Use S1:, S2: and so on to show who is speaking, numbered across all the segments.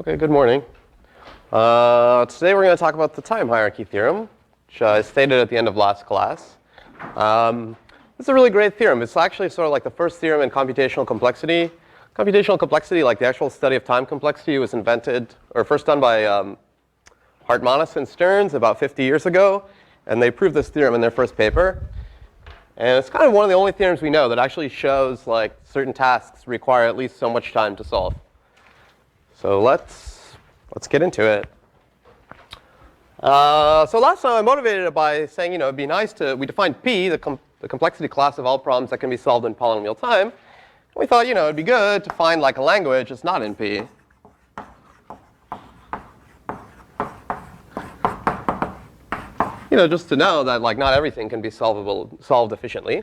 S1: Okay, good morning. Today we're going to talk about the time hierarchy theorem, which I stated at the end of last class. It's a really great theorem. It's actually sort of like the first theorem in computational complexity. Computational complexity, like the actual study of time complexity, was invented, or first done by Hartmanis and Stearns about 50 years ago. And they proved this theorem in their first paper. And it's kind of one of the only theorems we know that actually shows like certain tasks require at least so much time to solve. So let's get into it. So last time I motivated it by saying, it'd be nice we defined P, the complexity class of all problems that can be solved in polynomial time. And we thought, it'd be good to find like a language that's not in P. Just to know that like not everything can be solved efficiently.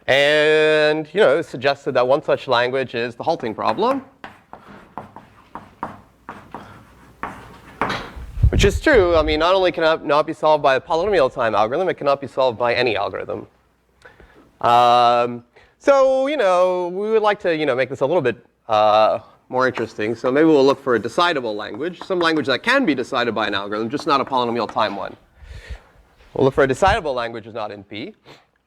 S1: And it suggested that one such language is the halting problem. Which is true. I mean, not only can it not be solved by a polynomial time algorithm, it cannot be solved by any algorithm. So, we would like to, make this a little bit more interesting. So maybe we'll look for a decidable language, some language that can be decided by an algorithm, just not a polynomial time one. We'll look for a decidable language that's not in P.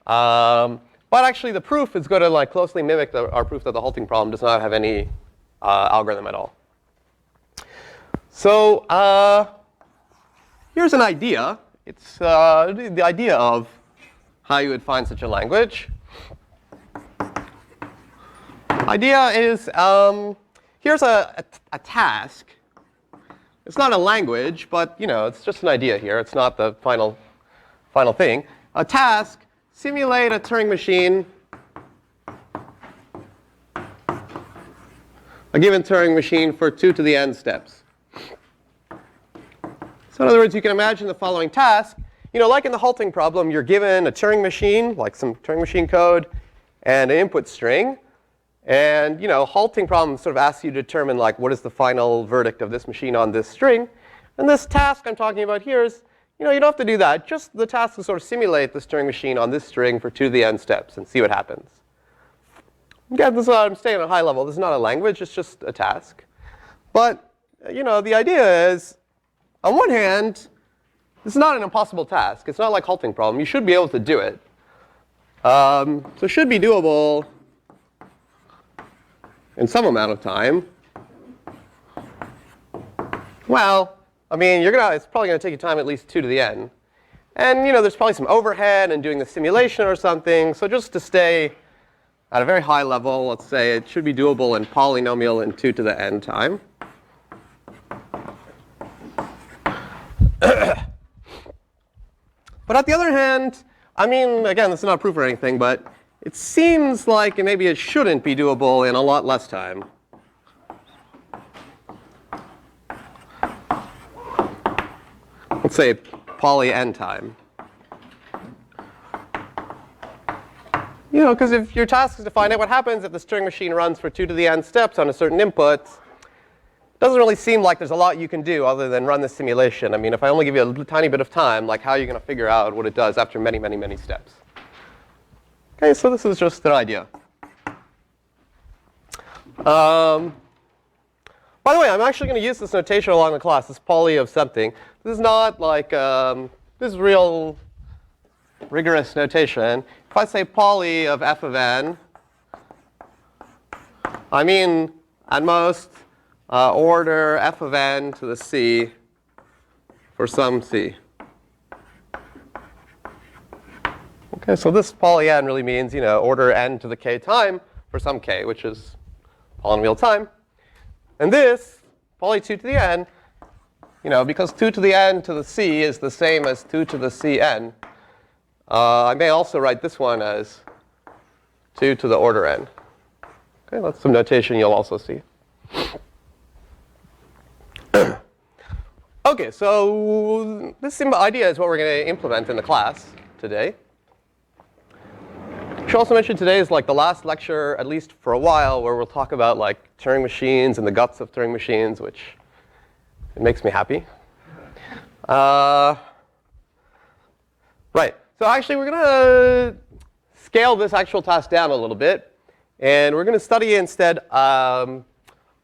S1: But actually, the proof is going to closely mimic our proof that the halting problem does not have any algorithm at all. So here's an idea. It's the idea of how you would find such a language. Idea is here's a task. It's not a language, but it's just an idea here. It's not the final thing. A task: simulate a Turing machine, a given Turing machine for 2 to the n steps. So in other words, you can imagine the following task. Like in the halting problem, you're given a Turing machine, like some Turing machine code, and an input string. And halting problem sort of asks you to determine what is the final verdict of this machine on this string. And this task I'm talking about here is, you don't have to do that. Just the task is sort of simulate this Turing machine on this string for 2 to the n steps and see what happens. Again, this is what I'm staying at a high level. This is not a language. It's just a task. But the idea is, on one hand, this is not an impossible task. It's not like halting problem. You should be able to do it. So it should be doable in some amount of time. Well, I mean, it's probably going to take you time at least 2 to the n. And there's probably some overhead in doing the simulation or something. So just to stay at a very high level, let's say it should be doable in polynomial in 2 to the n time. But on the other hand, I mean, again, this is not proof or anything, but it seems like maybe it shouldn't be doable in a lot less time. Let's say poly n time. Because if your task is to find out what happens if the Turing machine runs for 2 to the n steps on a certain input, it doesn't really seem like there's a lot you can do other than run the simulation. I mean, if I only give you a tiny bit of time, how are you going to figure out what it does after many, many, many steps? Okay, so this is just an idea. By the way, I'm actually going to use this notation along the class, this poly of something. This is not this is real rigorous notation. If I say poly of f of n, I mean at most order f of n to the c for some c. Okay, so this poly n really means, order n to the k time for some k, which is polynomial time. And this, poly 2 to the n, because 2 to the n to the c is the same as 2 to the cn, I may also write this one as 2 to the order n. Okay, that's some notation you'll also see. Okay, so this idea is what we're going to implement in the class today. I should also mention today is the last lecture, at least for a while, where we'll talk about Turing machines and the guts of Turing machines, which it makes me happy. Right. So actually, we're going to scale this actual task down a little bit. And we're going to study instead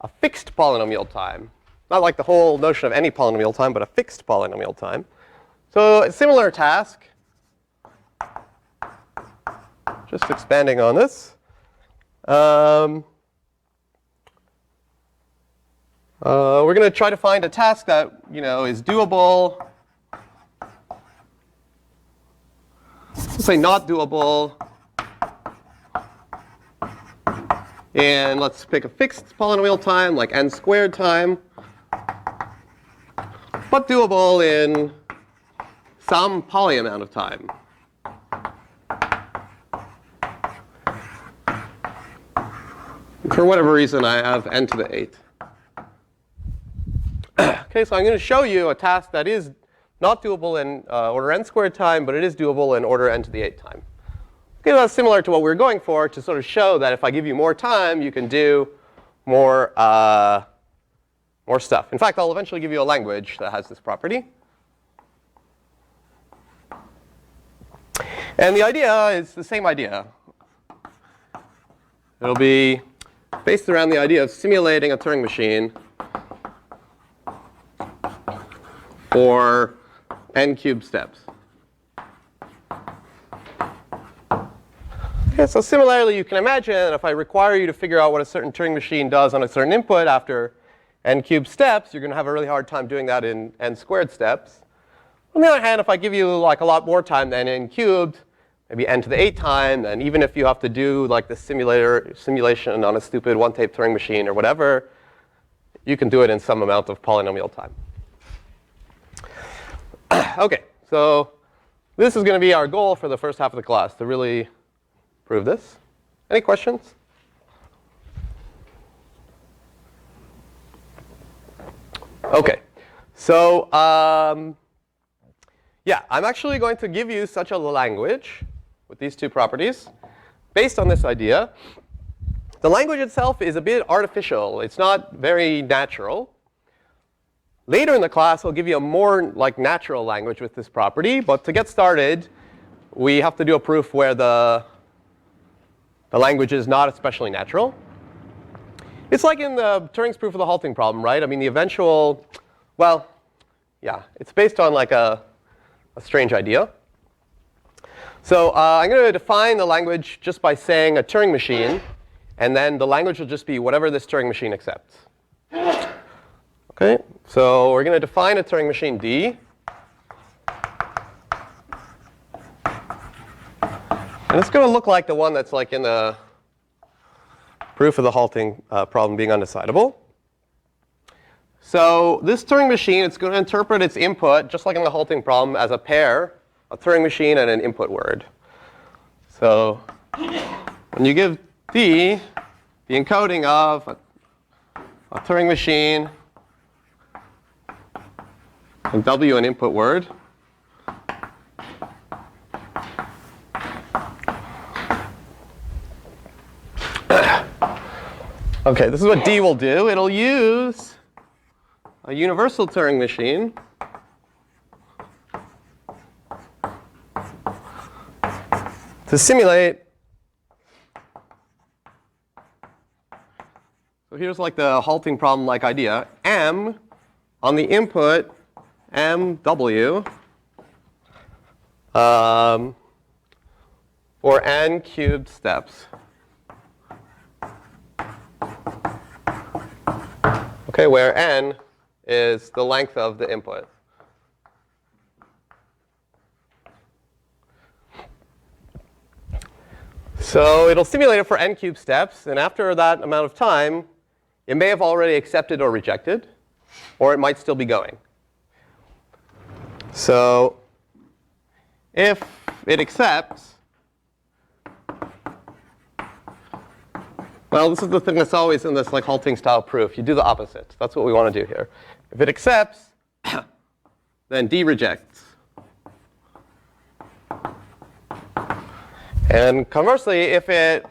S1: a fixed polynomial time. Not like the whole notion of any polynomial time, but a fixed polynomial time. So a similar task, just expanding on this. We're going to try to find a task that is doable. Let's say not doable. And let's pick a fixed polynomial time, like n squared time, but doable in some poly amount of time. For whatever reason, I have n to the 8. OK, so I'm going to show you a task that is not doable in order n squared time, but it is doable in order n to the 8 time. OK, that's similar to what we were going for, to sort of show that if I give you more time, you can do more stuff. In fact, I'll eventually give you a language that has this property. And the idea is the same idea. It'll be based around the idea of simulating a Turing machine for n cubed steps. Okay, so similarly, you can imagine if I require you to figure out what a certain Turing machine does on a certain input after n cubed steps, you're going to have a really hard time doing that in n squared steps. On the other hand, if I give you like a lot more time than n cubed, maybe n to the 8 time, and even if you have to do like the simulation on a stupid one-tape Turing machine or whatever, you can do it in some amount of polynomial time. OK, so this is going to be our goal for the first half of the class, to really prove this. Any questions? OK, so yeah, I'm actually going to give you such a language with these two properties based on this idea. The language itself is a bit artificial. It's not very natural. Later in the class, I'll give you a more like natural language with this property. But to get started, we have to do a proof where the language is not especially natural. It's like in the Turing's proof of the halting problem, right? I mean, the eventual, well, yeah, it's based on like a strange idea. So I'm going to define the language just by saying a Turing machine. And then the language will just be whatever this Turing machine accepts. OK, so we're going to define a Turing machine D. And it's going to look like the one that's like in the proof of the halting problem being undecidable. So this Turing machine, it's going to interpret its input, just like in the halting problem, as a pair, a Turing machine and an input word. So when you give D the encoding of a Turing machine and W an input word, OK, this is what D will do. It'll use a universal Turing machine to simulate. So here's like the halting problem like idea. M on the input, MW, for n cubed steps. OK, where n is the length of the input. So it'll simulate it for n cubed steps. And after that amount of time, it may have already accepted or rejected, or it might still be going. So if it accepts, well, this is the thing that's always in this like halting style proof. You do the opposite. That's what we want to do here. If it accepts, then D rejects. And conversely, if it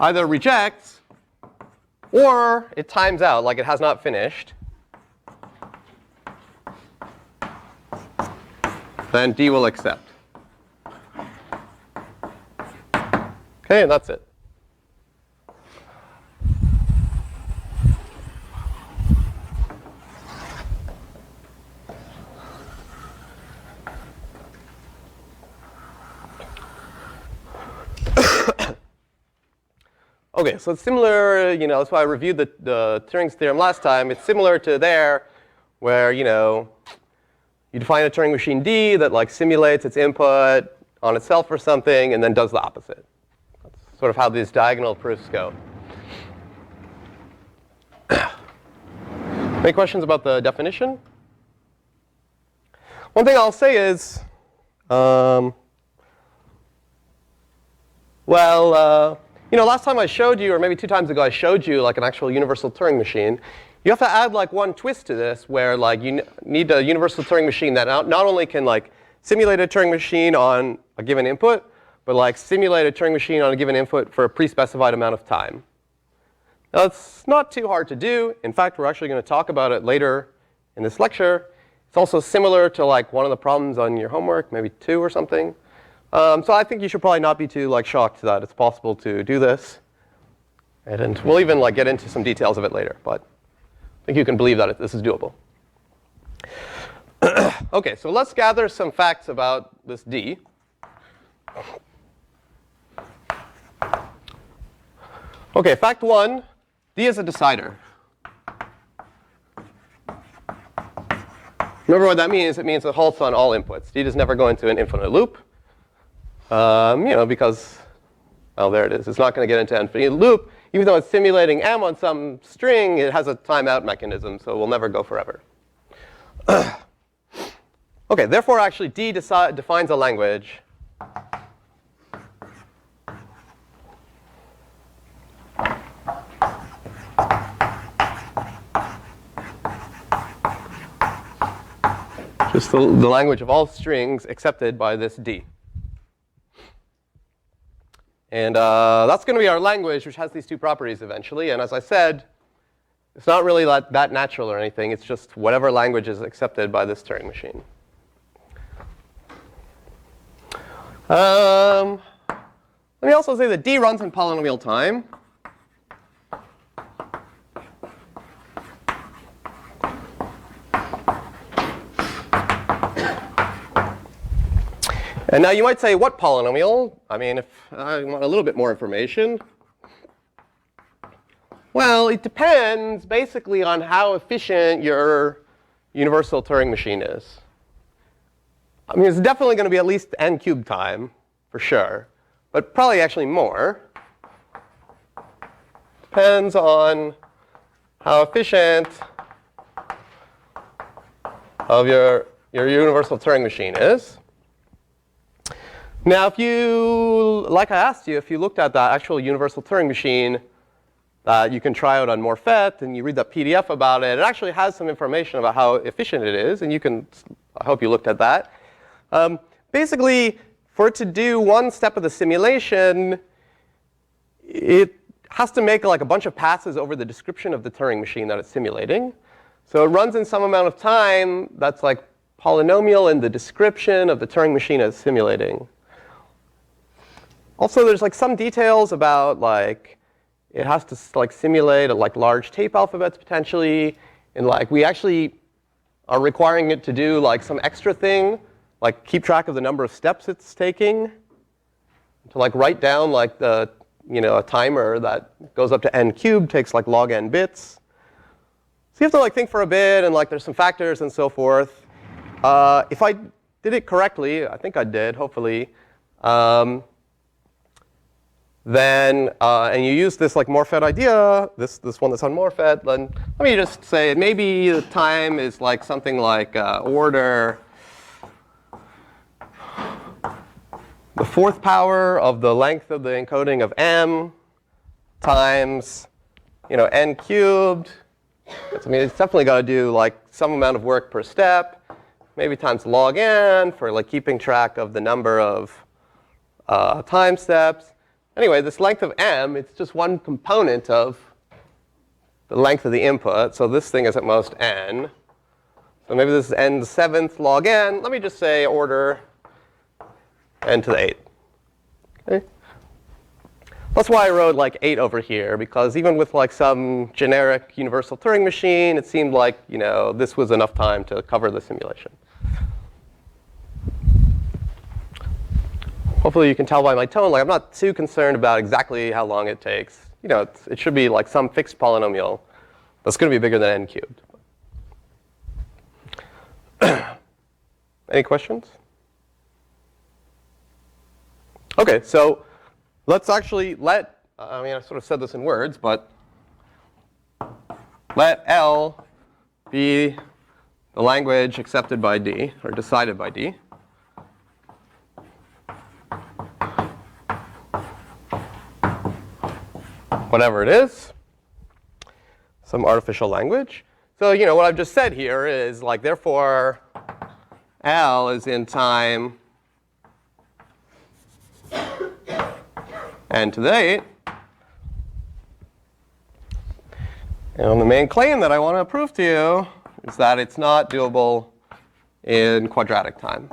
S1: either rejects or it times out, like it has not finished, then D will accept. OK, and that's it. OK, so it's similar, that's why I reviewed the Turing's theorem last time. It's similar to there, where, you define a Turing machine D that like simulates its input on itself or something, and then does the opposite. That's sort of how these diagonal proofs go. Any questions about the definition? One thing I'll say is, last time I showed you, or maybe 2 times ago, I showed you like an actual universal Turing machine. You have to add like one twist to this, where like you need a universal Turing machine that not only can like simulate a Turing machine on a given input, but like simulate a Turing machine on a given input for a pre-specified amount of time. Now, it's not too hard to do. In fact, we're actually going to talk about it later in this lecture. It's also similar to like one of the problems on your homework, maybe 2 or something. So I think you should probably not be too like shocked that it's possible to do this. And we'll even like get into some details of it later. But I think you can believe that this is doable. OK, so let's gather some facts about this D. OK, fact 1, D is a decider. Remember what that means? It means it halts on all inputs. D does never go into an infinite loop, because, well, there it is. It's not going to get into an infinite loop. Even though it's simulating M on some string, it has a timeout mechanism, so it will never go forever. OK, therefore, actually, D defines a language just the language of all strings accepted by this D. And that's going to be our language, which has these 2 properties eventually. And as I said, it's not really that natural or anything. It's just whatever language is accepted by this Turing machine. Let me also say that D runs in polynomial time. And now you might say, what polynomial? I mean, if I want a little bit more information. Well, it depends basically on how efficient your universal Turing machine is. I mean, it's definitely going to be at least n cubed time, for sure, but probably actually more. Depends on how efficient of your universal Turing machine is. Now, if you, like I asked you, if you looked at that actual universal Turing machine that you can try out on Morphet, and you read that PDF about it, it actually has some information about how efficient it is. And you can, I hope you looked at that. Basically, for it to do one step of the simulation, it has to make like a bunch of passes over the description of the Turing machine that it's simulating. So it runs in some amount of time that's like polynomial in the description of the Turing machine it's simulating. Also, there's like some details about like it has to like simulate like large tape alphabets potentially, and like we actually are requiring it to do like some extra thing, like keep track of the number of steps it's taking, to like write down like the a timer that goes up to n cubed, takes like log n bits. So you have to like think for a bit, and like there's some factors and so forth. If I did it correctly, I think I did, hopefully. Then, and you use this like Morphet idea, this one that's on Morphet, then let me just say maybe the time is like something like order the 4th power of the length of the encoding of M times n cubed. I mean, it's definitely got to do like some amount of work per step, maybe times log n for like keeping track of the number of time steps. Anyway, this length of M, it's just one component of the length of the input. So this thing is at most n. So maybe this is n to the 7th log n. Let me just say order n to the 8th. Okay? That's why I wrote like 8 over here, because even with like some generic universal Turing machine, it seemed like this was enough time to cover the simulation. Hopefully you can tell by my tone, like I'm not too concerned about exactly how long it takes. you know, it should be like some fixed polynomial that's going to be bigger than n cubed. Any questions? OK, so let's actually let, I mean, I sort of said this in words, but let L be the language accepted by D, or decided by D. Whatever it is, some artificial language. So, you know, what I've just said here is, like, therefore, L is in time n to the 8. And the main claim that I want to prove to you is that it's not doable in quadratic time.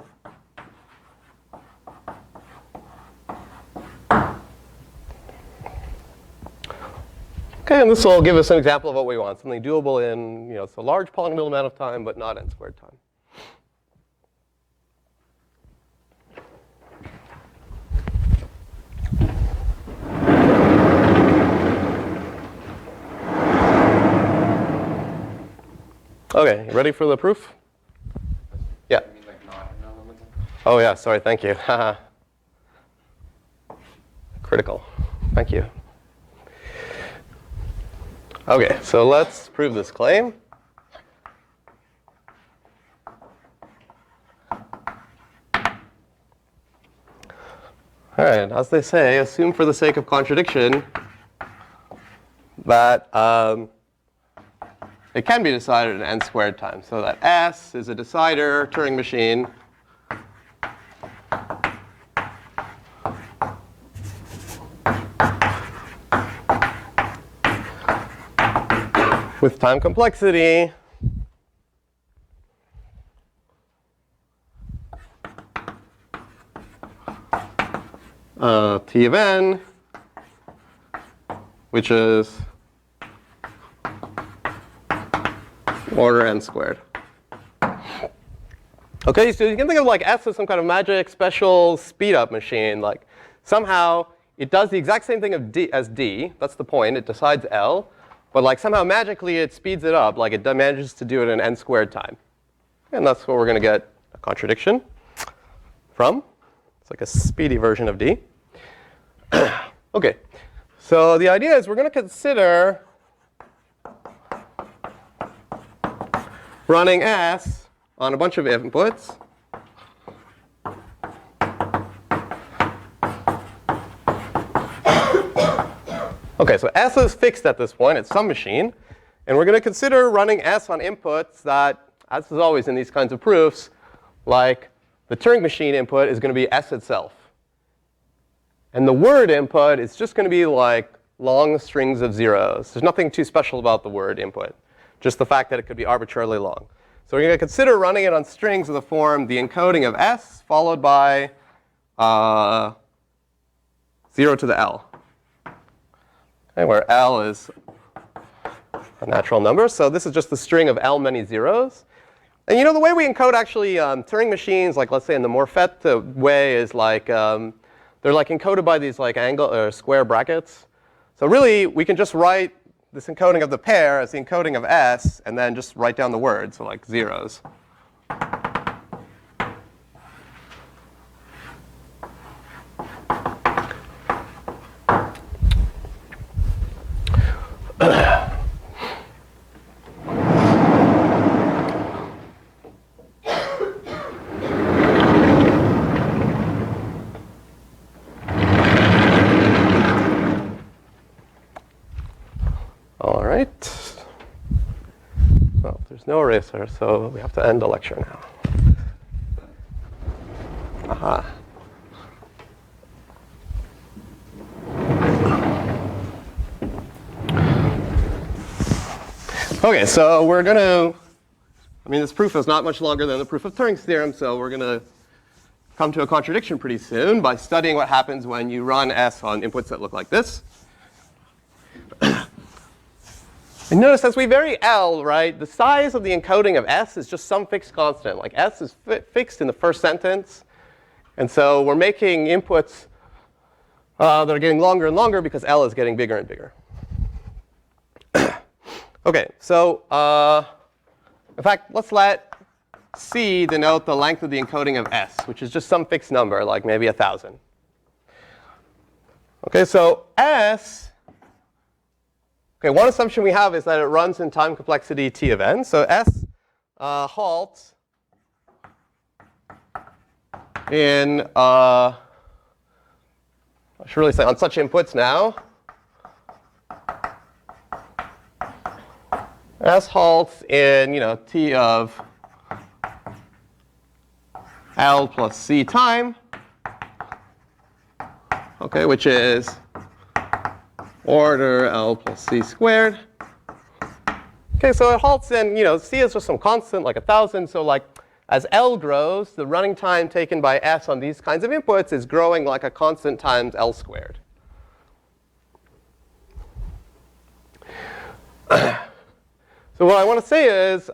S1: OK, and this will give us an example of what we want, something doable in, you know, it's a large polynomial amount of time, but not n squared time. OK, you ready for the proof? Yeah.
S2: You mean like not unlimited?
S1: Oh, yeah, sorry, thank you. Critical. Thank you. OK, so let's prove this claim. All right, as they say, assume for the sake of contradiction that it can be decided in n squared time, so that S is a decider Turing machine with time complexity T of n, which is order n squared. OK, so you can think of like S as some kind of magic special speed up machine. Like somehow it does the exact same thing as D. That's the point. It decides L. But like somehow magically it speeds it up. Like it manages to do it in n squared time. And that's what we're going to get a contradiction from. It's like a speedy version of D. OK, so the idea is we're going to consider running S on a bunch of inputs. OK, so S is fixed at this point. It's some machine. And we're going to consider running S on inputs that, as is always in these kinds of proofs, like the Turing machine input is going to be S itself. And the word input is just going to be like long strings of zeros. There's nothing too special about the word input, just the fact that it could be arbitrarily long. So we're going to consider running it on strings of the form the encoding of S followed by 0 to the L. Okay, where L is a natural number. So this is just the string of L many zeros. And you know, the way we encode actually Turing machines, like let's say in the Morfett way, is like they're like encoded by these like angle or square brackets. So really, we can just write this encoding of the pair as the encoding of S, and then just write down the word, so like zeros. All right. Well, there's no eraser, so we have to end the lecture now. Aha. OK, so we're going to, I mean, this proof is not much longer than the proof of Turing's theorem, so we're going to come to a contradiction pretty soon by studying what happens when you run S on inputs that look like this. And notice as we vary L, right, the size of the encoding of S is just some fixed constant. Like S is fixed in the first sentence. And so we're making inputs that are getting longer and longer because L is getting bigger and bigger. OK, so in fact, let's let C denote the length of the encoding of S, which is just some fixed number, like maybe 1,000. OK, so S, OK, one assumption we have is that it runs in time complexity T of n. So S halts in, I should really say on such inputs now. S halts in, T of L plus C time, OK, which is order L plus C squared. OK, so it halts in, C is just some constant, like 1,000. So like as L grows, the running time taken by S on these kinds of inputs is growing like a constant times L squared. So what I want to say is,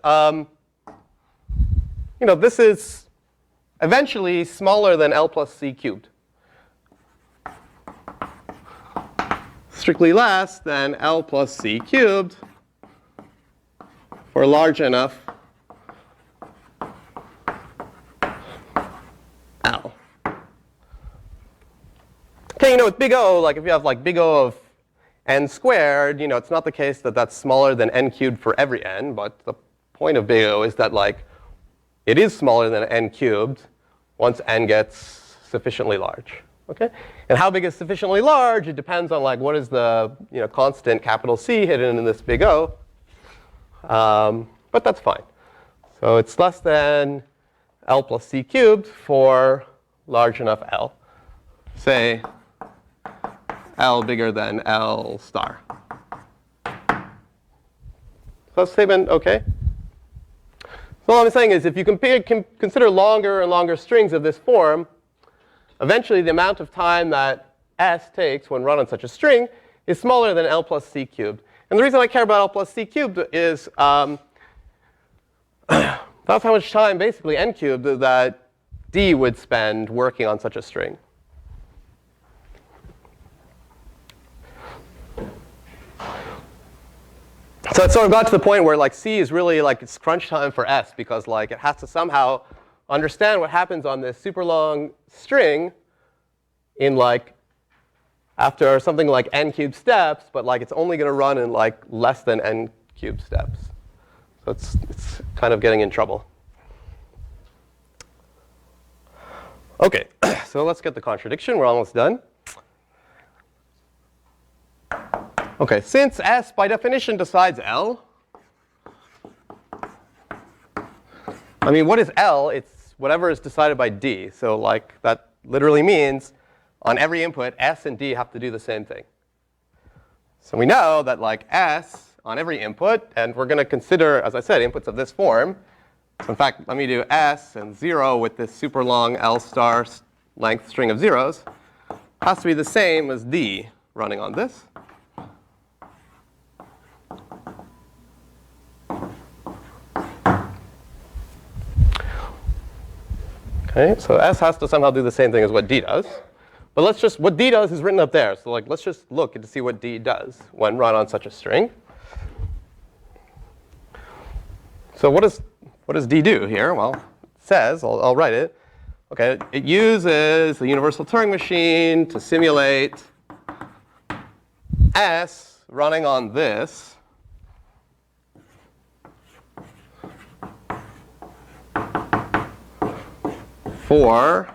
S1: this is eventually smaller than L plus C cubed. Strictly less than L plus C cubed for large enough L. OK, with big O, like if you have like big O of n squared, it's not the case that that's smaller than n cubed for every n. But the point of big O is that like it is smaller than n cubed once n gets sufficiently large. OK? And how big is sufficiently large? It depends on like what is the constant capital C hidden in this big O. But that's fine. So it's less than L plus C cubed for large enough L. Say L bigger than L star. So that's statement OK? So all I'm saying is if you consider longer and longer strings of this form, eventually the amount of time that S takes when run on such a string is smaller than L plus C cubed. And the reason I care about L plus C cubed is that's how much time, basically, n cubed, that D would spend working on such a string. So it sort of got to the point where like C is really like it's crunch time for S, because like it has to somehow understand what happens on this super long string in like after something like n cubed steps, but like it's only going to run in like less than n cubed steps. So it's kind of getting in trouble. OK, so let's get the contradiction. We're almost done. OK, since S by definition decides L, I mean, what is L? It's whatever is decided by D. So like that literally means on every input, S and D have to do the same thing. So we know that like S on every input, and we're going to consider, as I said, inputs of this form. So in fact, let me do S and 0 with this super long L star length string of zeros. Has to be the same as D running on this. OK, so S has to somehow do the same thing as what D does. But let's just, what D does is written up there. So like, let's just look to see what D does when run on such a string. So what does D do here? Well, it says, I'll write it. OK, it uses the universal Turing machine to simulate S running on this. For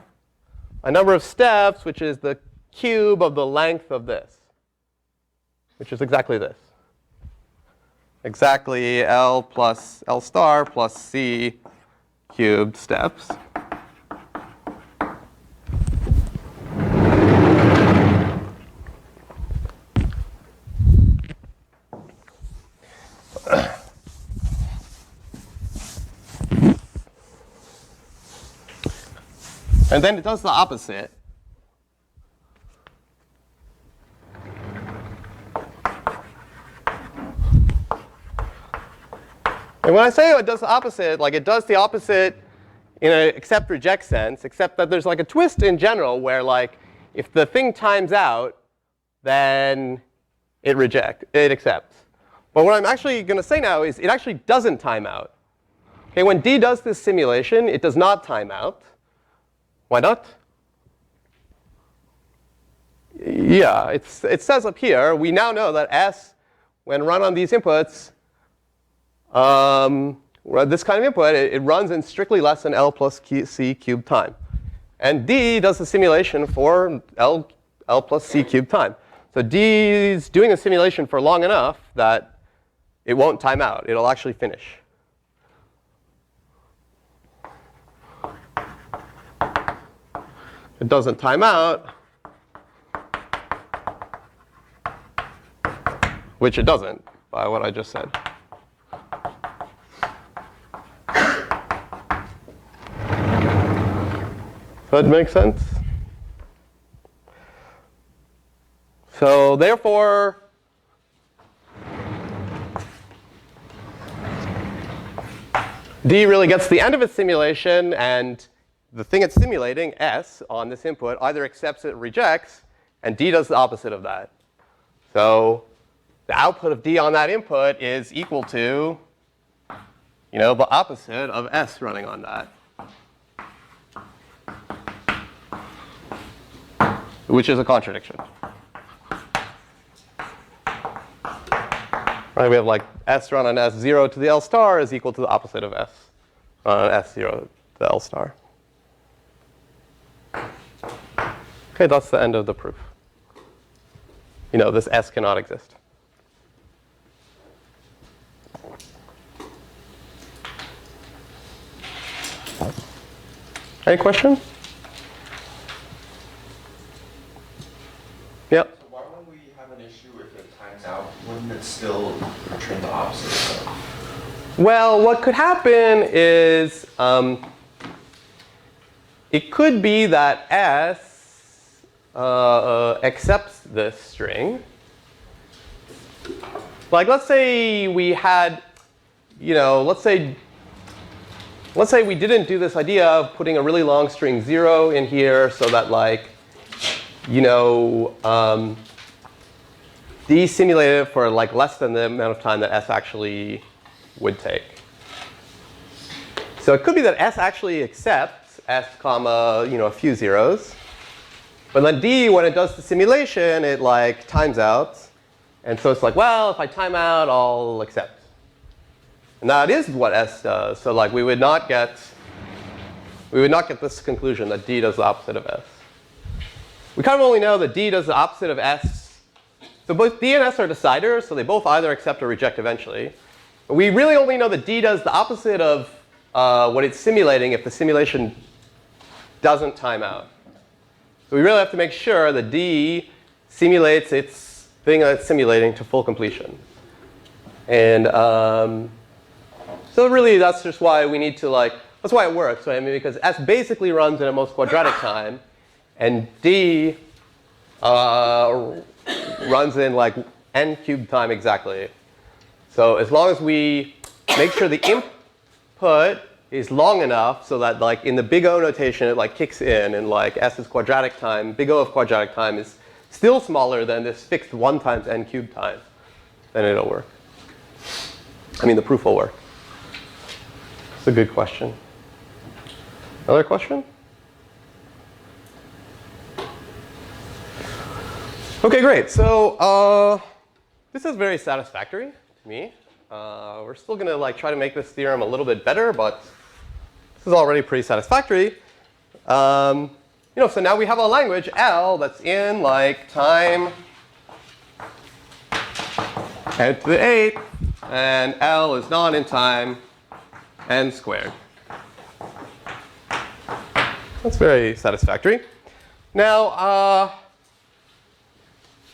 S1: a number of steps, which is the cube of the length of this, which is exactly this. Exactly L plus L star plus C cubed steps. And then it does the opposite. And when I say it does the opposite, like it does the opposite in an accept-reject sense, except that there's like a twist in general where like if the thing times out, then it accepts. But what I'm actually going to say now is it actually doesn't time out. Okay, when D does this simulation, it does not time out. Why not? Yeah, it says up here, we now know that S, when run on these inputs, this kind of input, it runs in strictly less than L plus C cubed time. And D does the simulation for L plus C cubed time. So D is doing a simulation for long enough that it won't time out. It'll actually finish. It doesn't time out, which it doesn't, by what I just said. Does that make sense? So therefore, D really gets to the end of its simulation, and the thing it's simulating, S, on this input, either accepts it or rejects, and D does the opposite of that. So the output of D on that input is equal to, the opposite of S running on that, which is a contradiction. Right, we have like S run on S0 to the L star is equal to the opposite of S on S0 to the L star. OK, that's the end of the proof. This S cannot exist. Any question? Yep.
S2: So why wouldn't we have an issue if it times out? Wouldn't it still return the opposite?
S1: Well, what could happen is it could be that S accepts this string. Like, let's say we had, let's say we didn't do this idea of putting a really long string 0 in here so that, like, D simulated for like less than the amount of time that S actually would take. So it could be that S actually accepts S comma, a few zeros. But then D, when it does the simulation, it like times out. And so it's like, well, if I time out, I'll accept. And that is what S does. So like we would not get this conclusion that D does the opposite of S. We kind of only know that D does the opposite of S. So both D and S are deciders, so they both either accept or reject eventually. But we really only know that D does the opposite of what it's simulating if the simulation doesn't time out. So we really have to make sure that D simulates its thing that it's simulating to full completion. And so really that's just why we need to that's why it works, right? I mean, because S basically runs in at most quadratic time, and D runs in like n cubed time exactly. So as long as we make sure the input is long enough so that like in the big O notation it like kicks in and like S's quadratic time, big O of quadratic time is still smaller than this fixed 1 times n cubed time, then it'll work. I mean, the proof will work. It's a good question. Another question? OK, great. So this is very satisfactory to me. We're still going to try to make this theorem a little bit better, but this is already pretty satisfactory. So now we have a language, L, that's in time n to the 8th, and L is not in time n squared. That's very satisfactory. Now,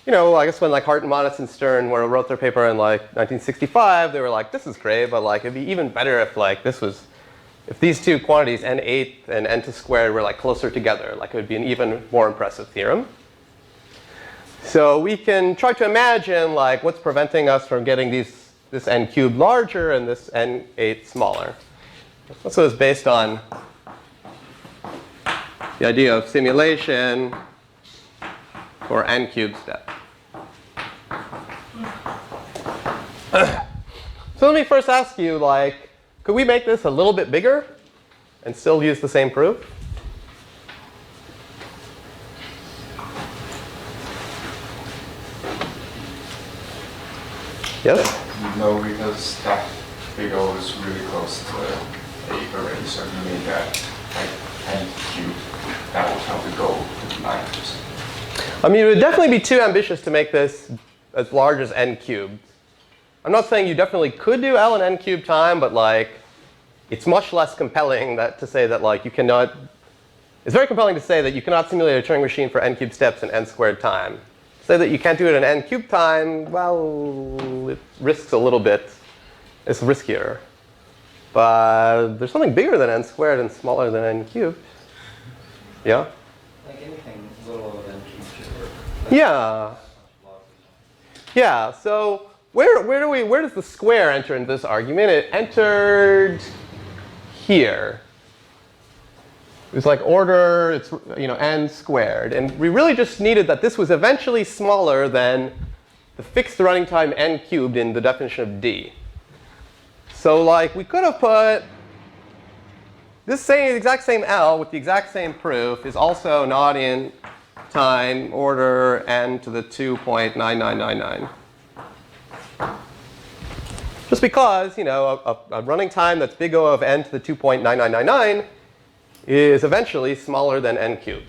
S1: I guess when Hart and Monitz and Stern wrote their paper in 1965, they were like, this is great, but it'd be even better if if these two quantities, n8 and n2 squared, were closer together. It would be an even more impressive theorem. So we can try to imagine what's preventing us from getting this n cubed larger and this n8 smaller. So it's based on the idea of simulation for n cubed step. So let me first ask you, like, could we make this a little bit bigger and still use the same proof? Yes?
S2: No, because that figure was really close to 8 already, so you made that like n cubed. That would probably go to 9%.
S1: I mean, it would definitely be too ambitious to make this as large as n cubed. I'm not saying you definitely could do L in n cubed time, but like, it's much less compelling to say that like you cannot. It's very compelling to say that you cannot simulate a Turing machine for n cubed steps in n squared time. To say that you can't do it in n cubed time, well, it risks a little bit. It's riskier. But there's something bigger than n squared and smaller than n cubed. Yeah?
S3: Like anything little than cubed should work.
S1: Yeah. Yeah. So where does the square enter into this argument? It entered here. It's like order, it's n squared. And we really just needed that this was eventually smaller than the fixed running time n cubed in the definition of D. So like we could have put this exact same L with the exact same proof is also not in time order n to the 2.9999. Just because, a running time that's big O of n to the 2.9999 is eventually smaller than n cubed.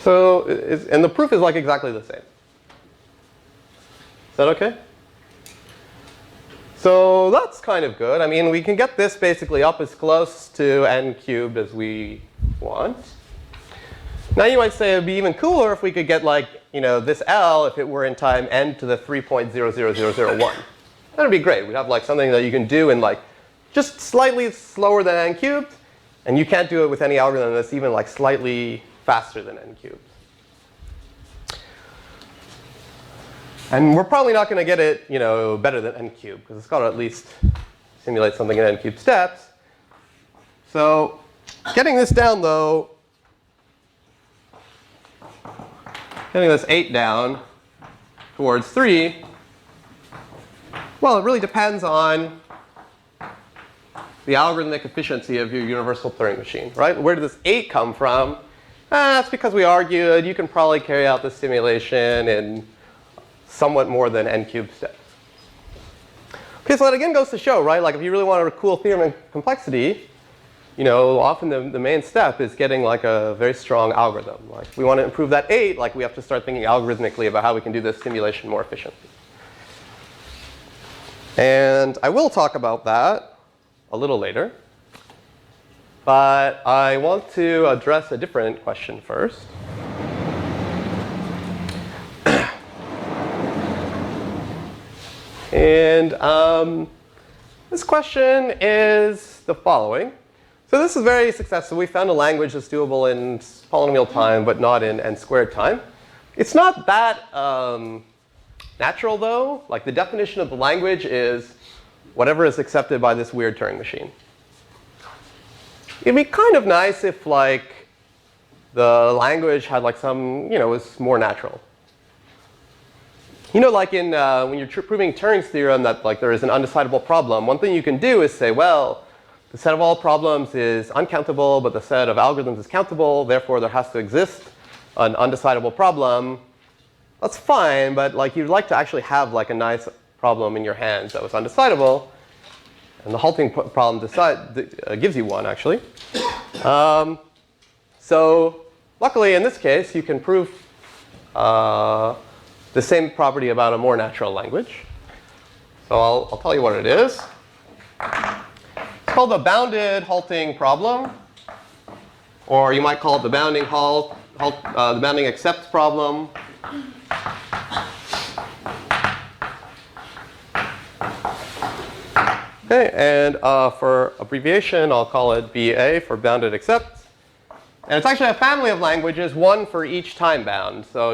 S1: So, and the proof is like exactly the same. Is that OK? So that's kind of good. I mean, we can get this basically up as close to n cubed as we want. Now you might say it would be even cooler if we could get like, this L if it were in time n to the 3.00001. That would be great. We'd have like something that you can do in like just slightly slower than n cubed. And you can't do it with any algorithm that's even like slightly faster than n cubed. And we're probably not going to get it, better than n cubed, because it's got to at least simulate something in n cubed steps. So getting this down, though, getting this 8 down towards 3, well, it really depends on the algorithmic efficiency of your universal Turing machine, right? Where did this 8 come from? That's because we argued you can probably carry out this simulation in somewhat more than n cubed steps. OK, so that again goes to show, right? Like if you really want a cool theorem in complexity, often the main step is getting like a very strong algorithm. Like if we want to improve that 8, like we have to start thinking algorithmically about how we can do this simulation more efficiently. And I will talk about that a little later. But I want to address a different question first. And this question is the following. So this is very successful. We found a language that's doable in polynomial time, but not in n squared time. It's not that natural, though. Like the definition of the language is whatever is accepted by this weird Turing machine. It'd be kind of nice if like the language had like some, was more natural. Like in when you're proving Turing's theorem that like there is an undecidable problem, one thing you can do is say, well, the set of all problems is uncountable, but the set of algorithms is countable. Therefore, there has to exist an undecidable problem. That's fine, but like you'd like to actually have like a nice problem in your hands that was undecidable. And the halting problem gives you one, actually. So luckily, in this case, you can prove the same property about a more natural language. So I'll tell you what it is. It's called the bounded halting problem. Or you might call it the bounding the bounding accept problem. OK, and for abbreviation, I'll call it BA for bounded accept. And it's actually a family of languages, one for each time bound. So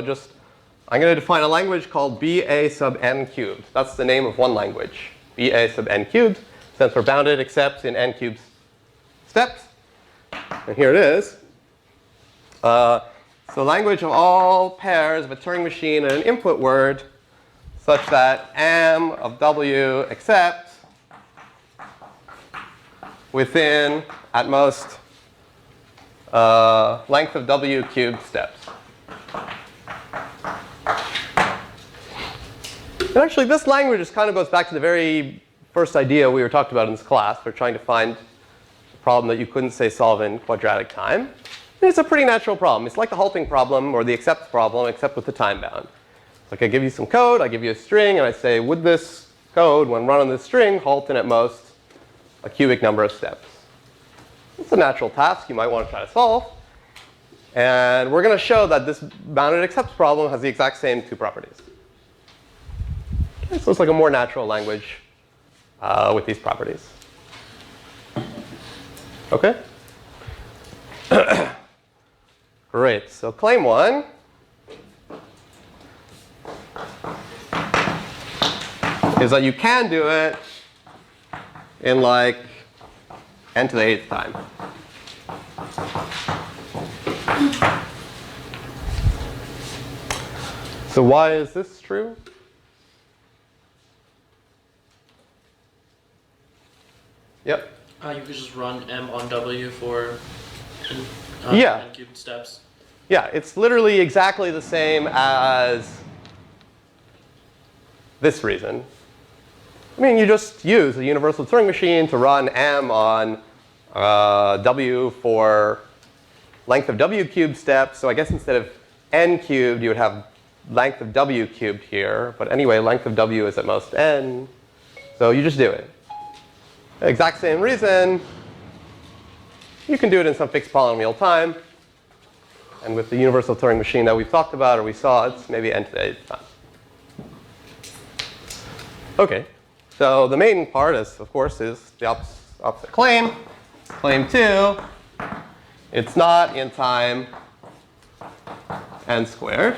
S1: I'm going to define a language called BA sub n cubed. That's the name of one language. BA sub n cubed stands for bounded accepts in n cubed steps. And here it is. So language of all pairs of a Turing machine and an input word such that m of w except within, at most, length of w cubed steps. And actually, this language just kind of goes back to the very first idea we were talking about in this class. We're trying to find a problem that you couldn't, say, solve in quadratic time. And it's a pretty natural problem. It's like the halting problem or the accept problem, except with the time bound. Like I give you some code, I give you a string, and I say, would this code, when run on this string, halt in at most a cubic number of steps? It's a natural task you might want to try to solve. And we're going to show that this bounded accepts problem has the exact same two properties. Okay, so it's like a more natural language with these properties. OK? Great. So claim 1 is that you can do it in like n to the 8th time. So why is this true? Yep.
S4: You could just run m on w for
S1: Yeah.
S4: n cubed steps.
S1: Yeah, it's literally exactly the same as this reason. I mean, you just use a universal Turing machine to run m on w for length of w cubed steps. So I guess instead of n cubed, you would have length of w cubed here. But anyway, length of w is at most n. So you just do it. Exact same reason. You can do it in some fixed polynomial time. And with the universal Turing machine that we've talked about or we saw, it's maybe n to the 8th time. OK. So the main part, of course, is the opposite claim. Claim 2, it's not in time n squared.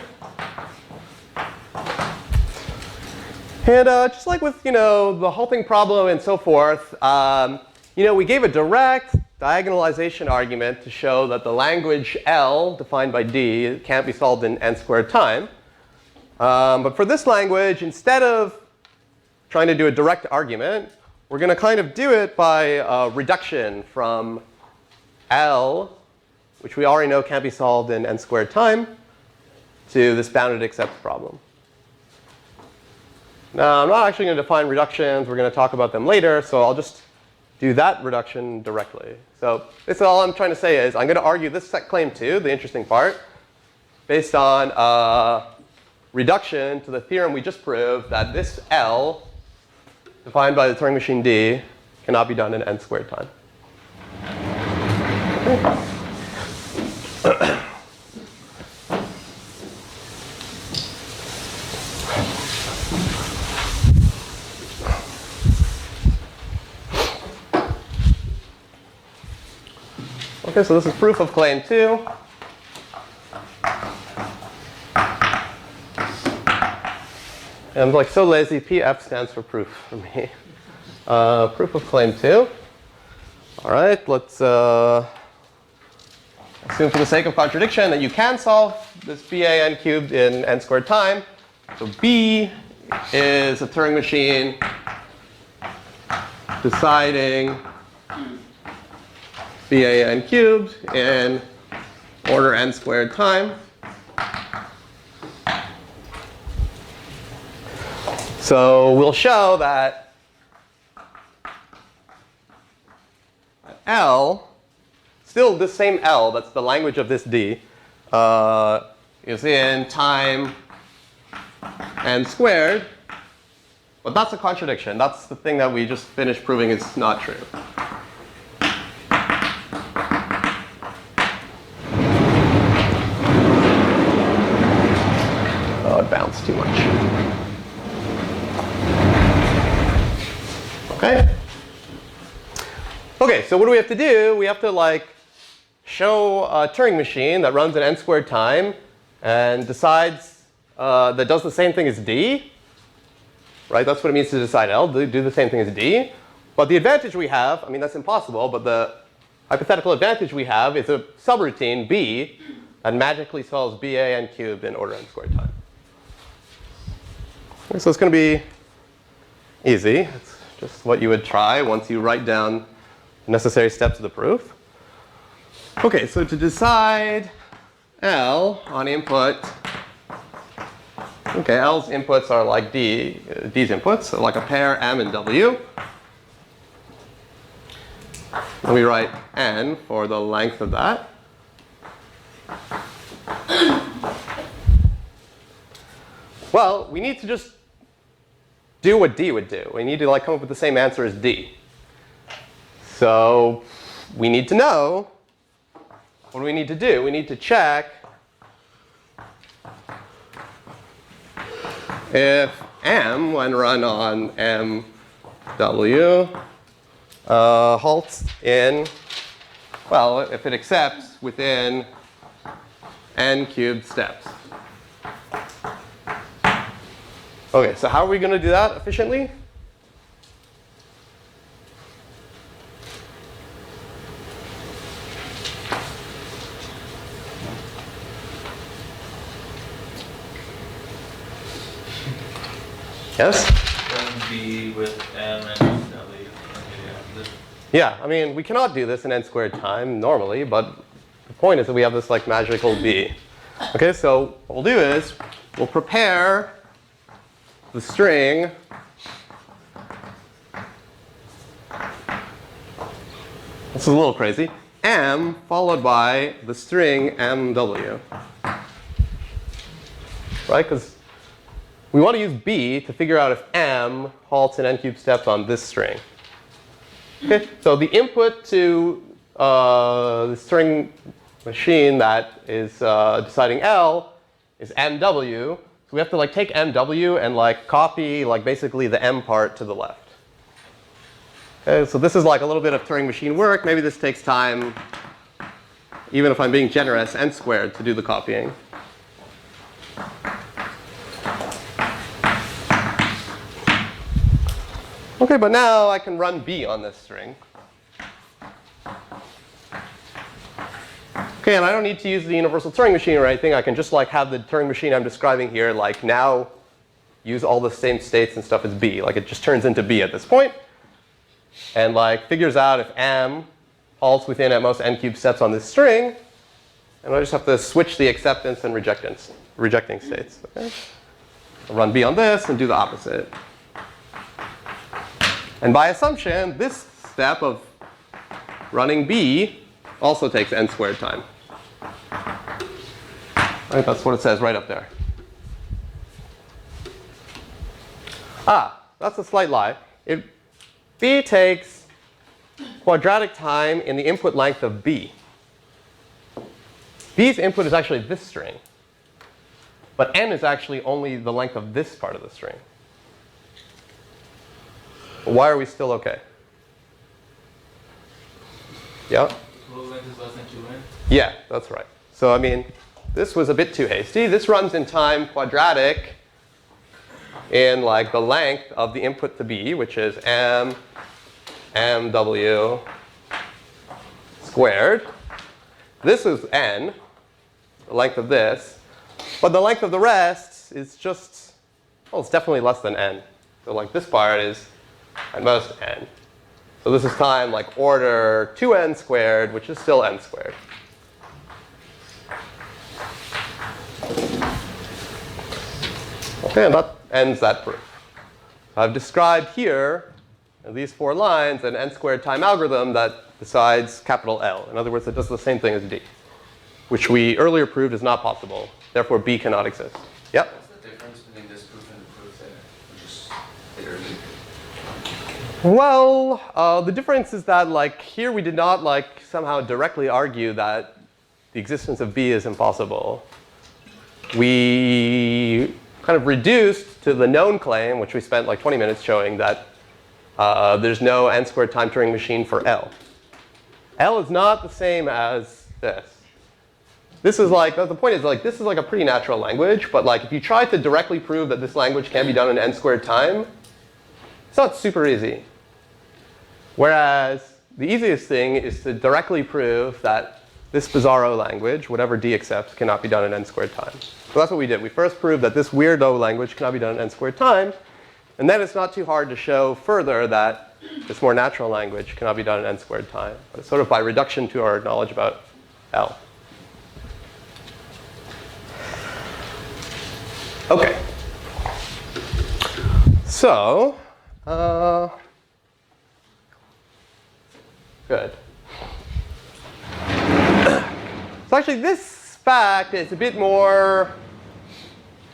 S1: And just like with the halting problem and so forth, we gave a direct diagonalization argument to show that the language L, defined by D, can't be solved in n squared time. But for this language, instead of trying to do a direct argument, we're going to kind of do it by reduction from L, which we already know can't be solved in n squared time, to this bounded accept problem. Now, I'm not actually going to define reductions. We're going to talk about them later. So I'll just do that reduction directly. So this is all I'm trying to say is I'm going to argue this set claim 2, the interesting part, based on reduction to the theorem we just proved that this L, defined by the Turing machine D, cannot be done in n squared time. OK, so this is proof of claim 2. And I'm like so lazy, PF stands for proof for me. Proof of claim 2. All right, let's assume for the sake of contradiction that you can solve this BA n cubed in n squared time. So B is a Turing machine deciding BA n cubed in order n squared time. So we'll show that L, still this same L, that's the language of this D, is in time n squared. But that's a contradiction. That's the thing that we just finished proving is not true. Oh, it bounced too much. OK. OK, so what do we have to do? We have to show a Turing machine that runs in n squared time and decides that does the same thing as D. Right? That's what it means to decide L, do the same thing as D. But the advantage we have, I mean, that's impossible, but the hypothetical advantage we have is a subroutine B that magically solves BA n cubed in order n squared time. Okay, so it's going to be easy. It's just what you would try once you write down the necessary steps of the proof. Okay, so to decide L on input, okay, L's inputs are like D's inputs, so like a pair M and W. And we write N for the length of that. Well, we need to just do what D would do. We need to like come up with the same answer as D. So we need to know, what do we need to do? We need to check if M, when run on MW, halts in, well, if it accepts within n cubed steps. Okay, so how are we going to do that efficiently? Yes?
S5: Then B with M and W.
S1: Yeah, I mean, we cannot do this in n squared time normally, but the point is that we have this like magical B. Okay, so what we'll do is we'll prepare the string this is a little crazy, M followed by the string MW. Right? Because we want to use B to figure out if M halts in n cubed steps on this string. Okay, so the input to the string machine that is deciding L is MW. So we have to like take MW and like copy like basically the M part to the left. Okay, so this is like a little bit of Turing machine work. Maybe this takes time, even if I'm being generous, n squared to do the copying. Okay, but now I can run B on this string. Okay, and I don't need to use the universal Turing machine or anything. I can just like have the Turing machine I'm describing here like now use all the same states and stuff as B. Like it just turns into B at this point. And like figures out if M halts within at most n cubed steps on this string. And I just have to switch the acceptance and rejecting states. Okay? I'll run B on this and do the opposite. And by assumption, this step of running B also takes n squared time. I think that's what it says right up there. Ah, that's a slight lie. If B takes quadratic time in the input length of B. B's input is actually this string. But n is actually only the length of this part of the string. Why are we still OK? Yeah?
S5: Total length is less than 2n?
S1: Yeah, that's right. So I mean, this was a bit too hasty. This runs in time quadratic in like the length of the input to B, which is MW squared. This is n, the length of this. But the length of the rest is just, well, it's definitely less than n. So like this part is at most n. So this is time like order 2n squared, which is still n squared. Okay, and that ends that proof. I've described here, in these 4 lines, an n squared time algorithm that decides capital L. In other words, it does the same thing as D, which we earlier proved is not possible. Therefore, B cannot exist. Yep?
S2: What's the difference between this proof and the proof that we just did earlier?
S1: Well, the difference is that like here we did not like somehow directly argue that the existence of B is impossible. We kind of reduced to the known claim, which we spent like 20 minutes showing, that there's no n squared time Turing machine for L. L is not the same as this. This is like, the point is like, this is like a pretty natural language, but like if you try to directly prove that this language can be done in n squared time, it's not super easy. Whereas the easiest thing is to directly prove that this bizarro language, whatever D accepts, cannot be done in n squared time. So that's what we did. We first proved that this weirdo language cannot be done in n squared time. And then it's not too hard to show further that this more natural language cannot be done in n squared time. But it's sort of by reduction to our knowledge about L. OK. So, good. So actually, this fact is a bit more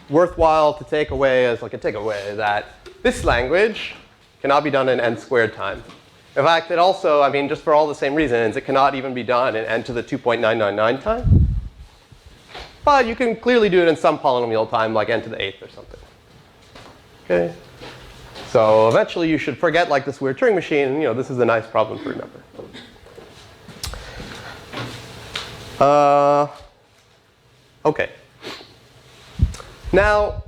S1: worthwhile to take away as like a takeaway that this language cannot be done in n squared time. In fact, it also, I mean, just for all the same reasons, it cannot even be done in n to the 2.999 time. But you can clearly do it in some polynomial time, like n to the 8th or something. OK? So eventually, you should forget like this weird Turing machine. And, this is a nice problem to remember. OK. Now,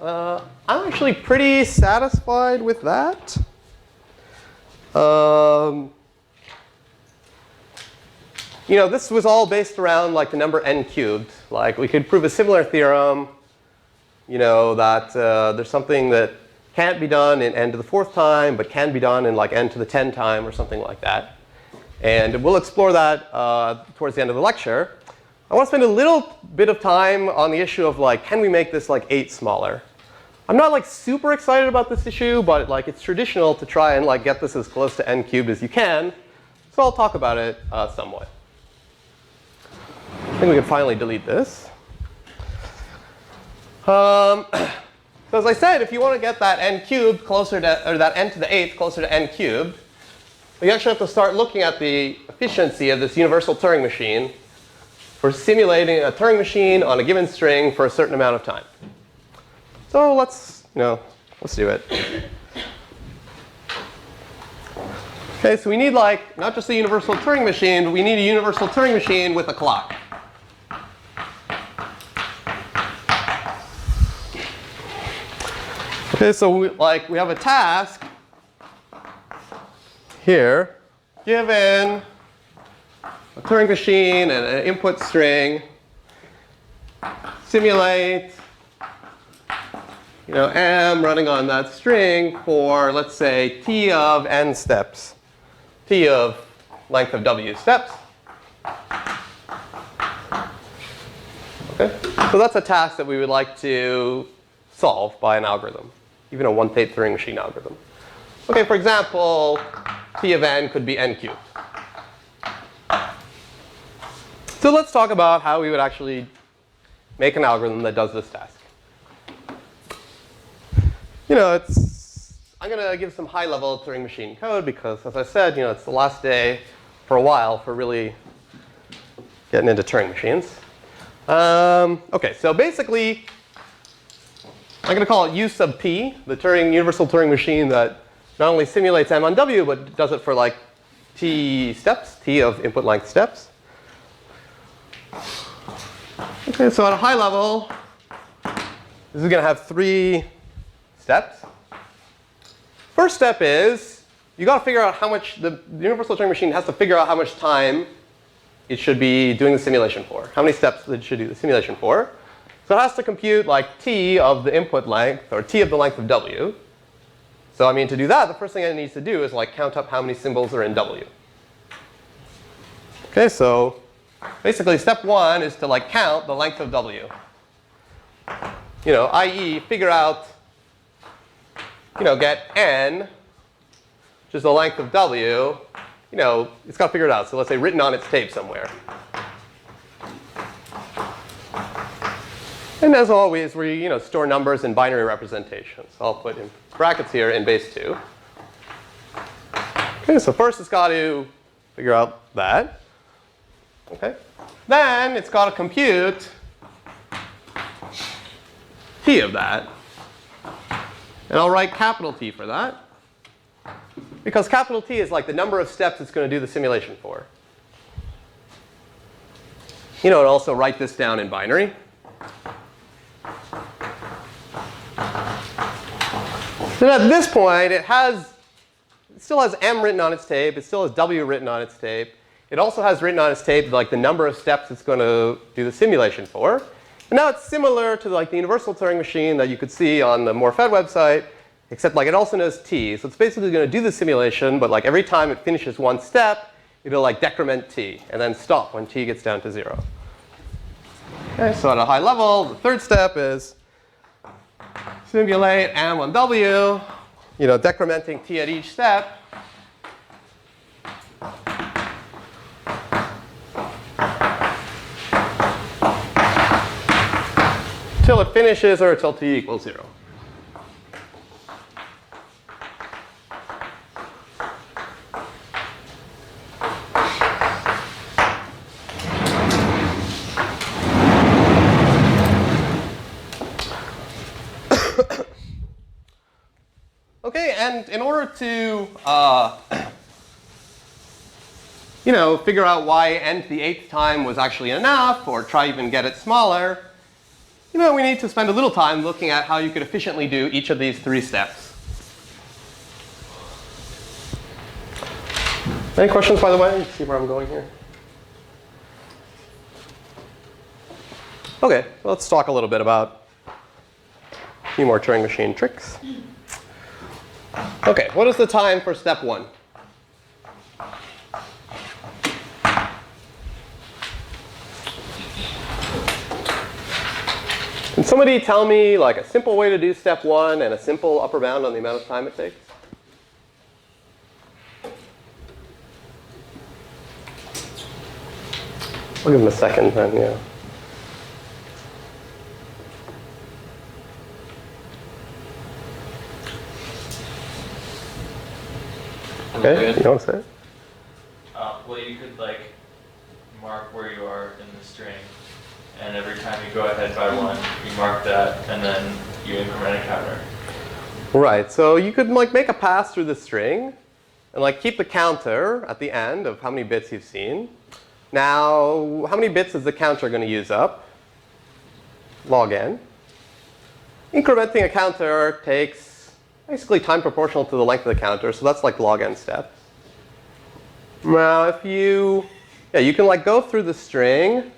S1: I'm actually pretty satisfied with that. This was all based around like the number n cubed. Like we could prove a similar theorem, that there's something that can't be done in n to the 4th time, but can be done in like n to the 10 time or something like that. And we'll explore that towards the end of the lecture. I want to spend a little bit of time on the issue of like, can we make this like 8 smaller? I'm not like super excited about this issue, but like it's traditional to try and like get this as close to n cubed as you can. So I'll talk about it somewhat. I think we can finally delete this. So as I said, if you want to get that n cubed closer to, or that n to the 8th closer to n cubed, we actually have to start looking at the efficiency of this universal Turing machine for simulating a Turing machine on a given string for a certain amount of time. So let's do it. OK, so we need like not just a universal Turing machine, but we need a universal Turing machine with a clock. OK, so we have a task here, given a Turing machine and an input string, simulate m running on that string for, let's say, t of n steps, t of length of w steps. OK, so that's a task that we would like to solve by an algorithm, even a one-state Turing machine algorithm. OK, for example, t of n could be n cubed. So let's talk about how we would actually make an algorithm that does this task. I'm going to give some high-level Turing machine code because, as I said, it's the last day for a while for really getting into Turing machines. OK, so basically, I'm going to call it U sub p, the universal Turing machine that not only simulates m on w, but does it for like t steps, t of input length steps. OK, so at a high level, this is going to have 3 steps. First step is you got to figure out how much the universal Turing machine has to figure out how much time it should be doing the simulation for, how many steps it should do the simulation for. So it has to compute like t of the input length, or t of the length of w. So I mean, to do that, the first thing it needs to do is like count up how many symbols are in w. OK, so basically, step 1 is to like count the length of w. I.e., figure out, get n, which is the length of w. It's got to figure it out. So let's say written on its tape somewhere. And as always, we store numbers in binary representations. So I'll put in brackets here in base 2. OK, so first it's got to figure out that. OK, then it's got to compute t of that. And I'll write capital T for that, because capital T is like the number of steps it's going to do the simulation for. And also write this down in binary. Then at this point, it still has m written on its tape. It still has w written on its tape. it also has written on its tape like the number of steps it's going to do the simulation for. And now it's similar to like the universal Turing machine that you could see on the MoreFed website, except like it also knows t. So it's basically going to do the simulation, but like every time it finishes one step, it'll like decrement t and then stop when t gets down to 0. Okay, so at a high level, the third step is simulate M1W, decrementing t at each step. Till it finishes or till t equals 0. Okay, and in order to figure out why n to the 8th time was actually enough, or try even get it smaller, we need to spend a little time looking at how you could efficiently do each of these 3 steps. Any questions, by the way? See where I'm going here? Okay, let's talk a little bit about a few more Turing machine tricks. Okay, what is the time for step 1? Can somebody tell me like a simple way to do step 1 and a simple upper bound on the amount of time it takes? I'll give him a second then, yeah. Okay, you want to say it?
S5: Well, you could like mark where you are in the string, and every time you go ahead by 1, you mark that, and then you increment a counter.
S1: Right. So you could like make a pass through the string, and like keep the counter at the end of how many bits you've seen. Now, how many bits is the counter going to use up? Log n. Incrementing a counter takes basically time proportional to the length of the counter, so that's like log n steps. Now, if you can like go through the string,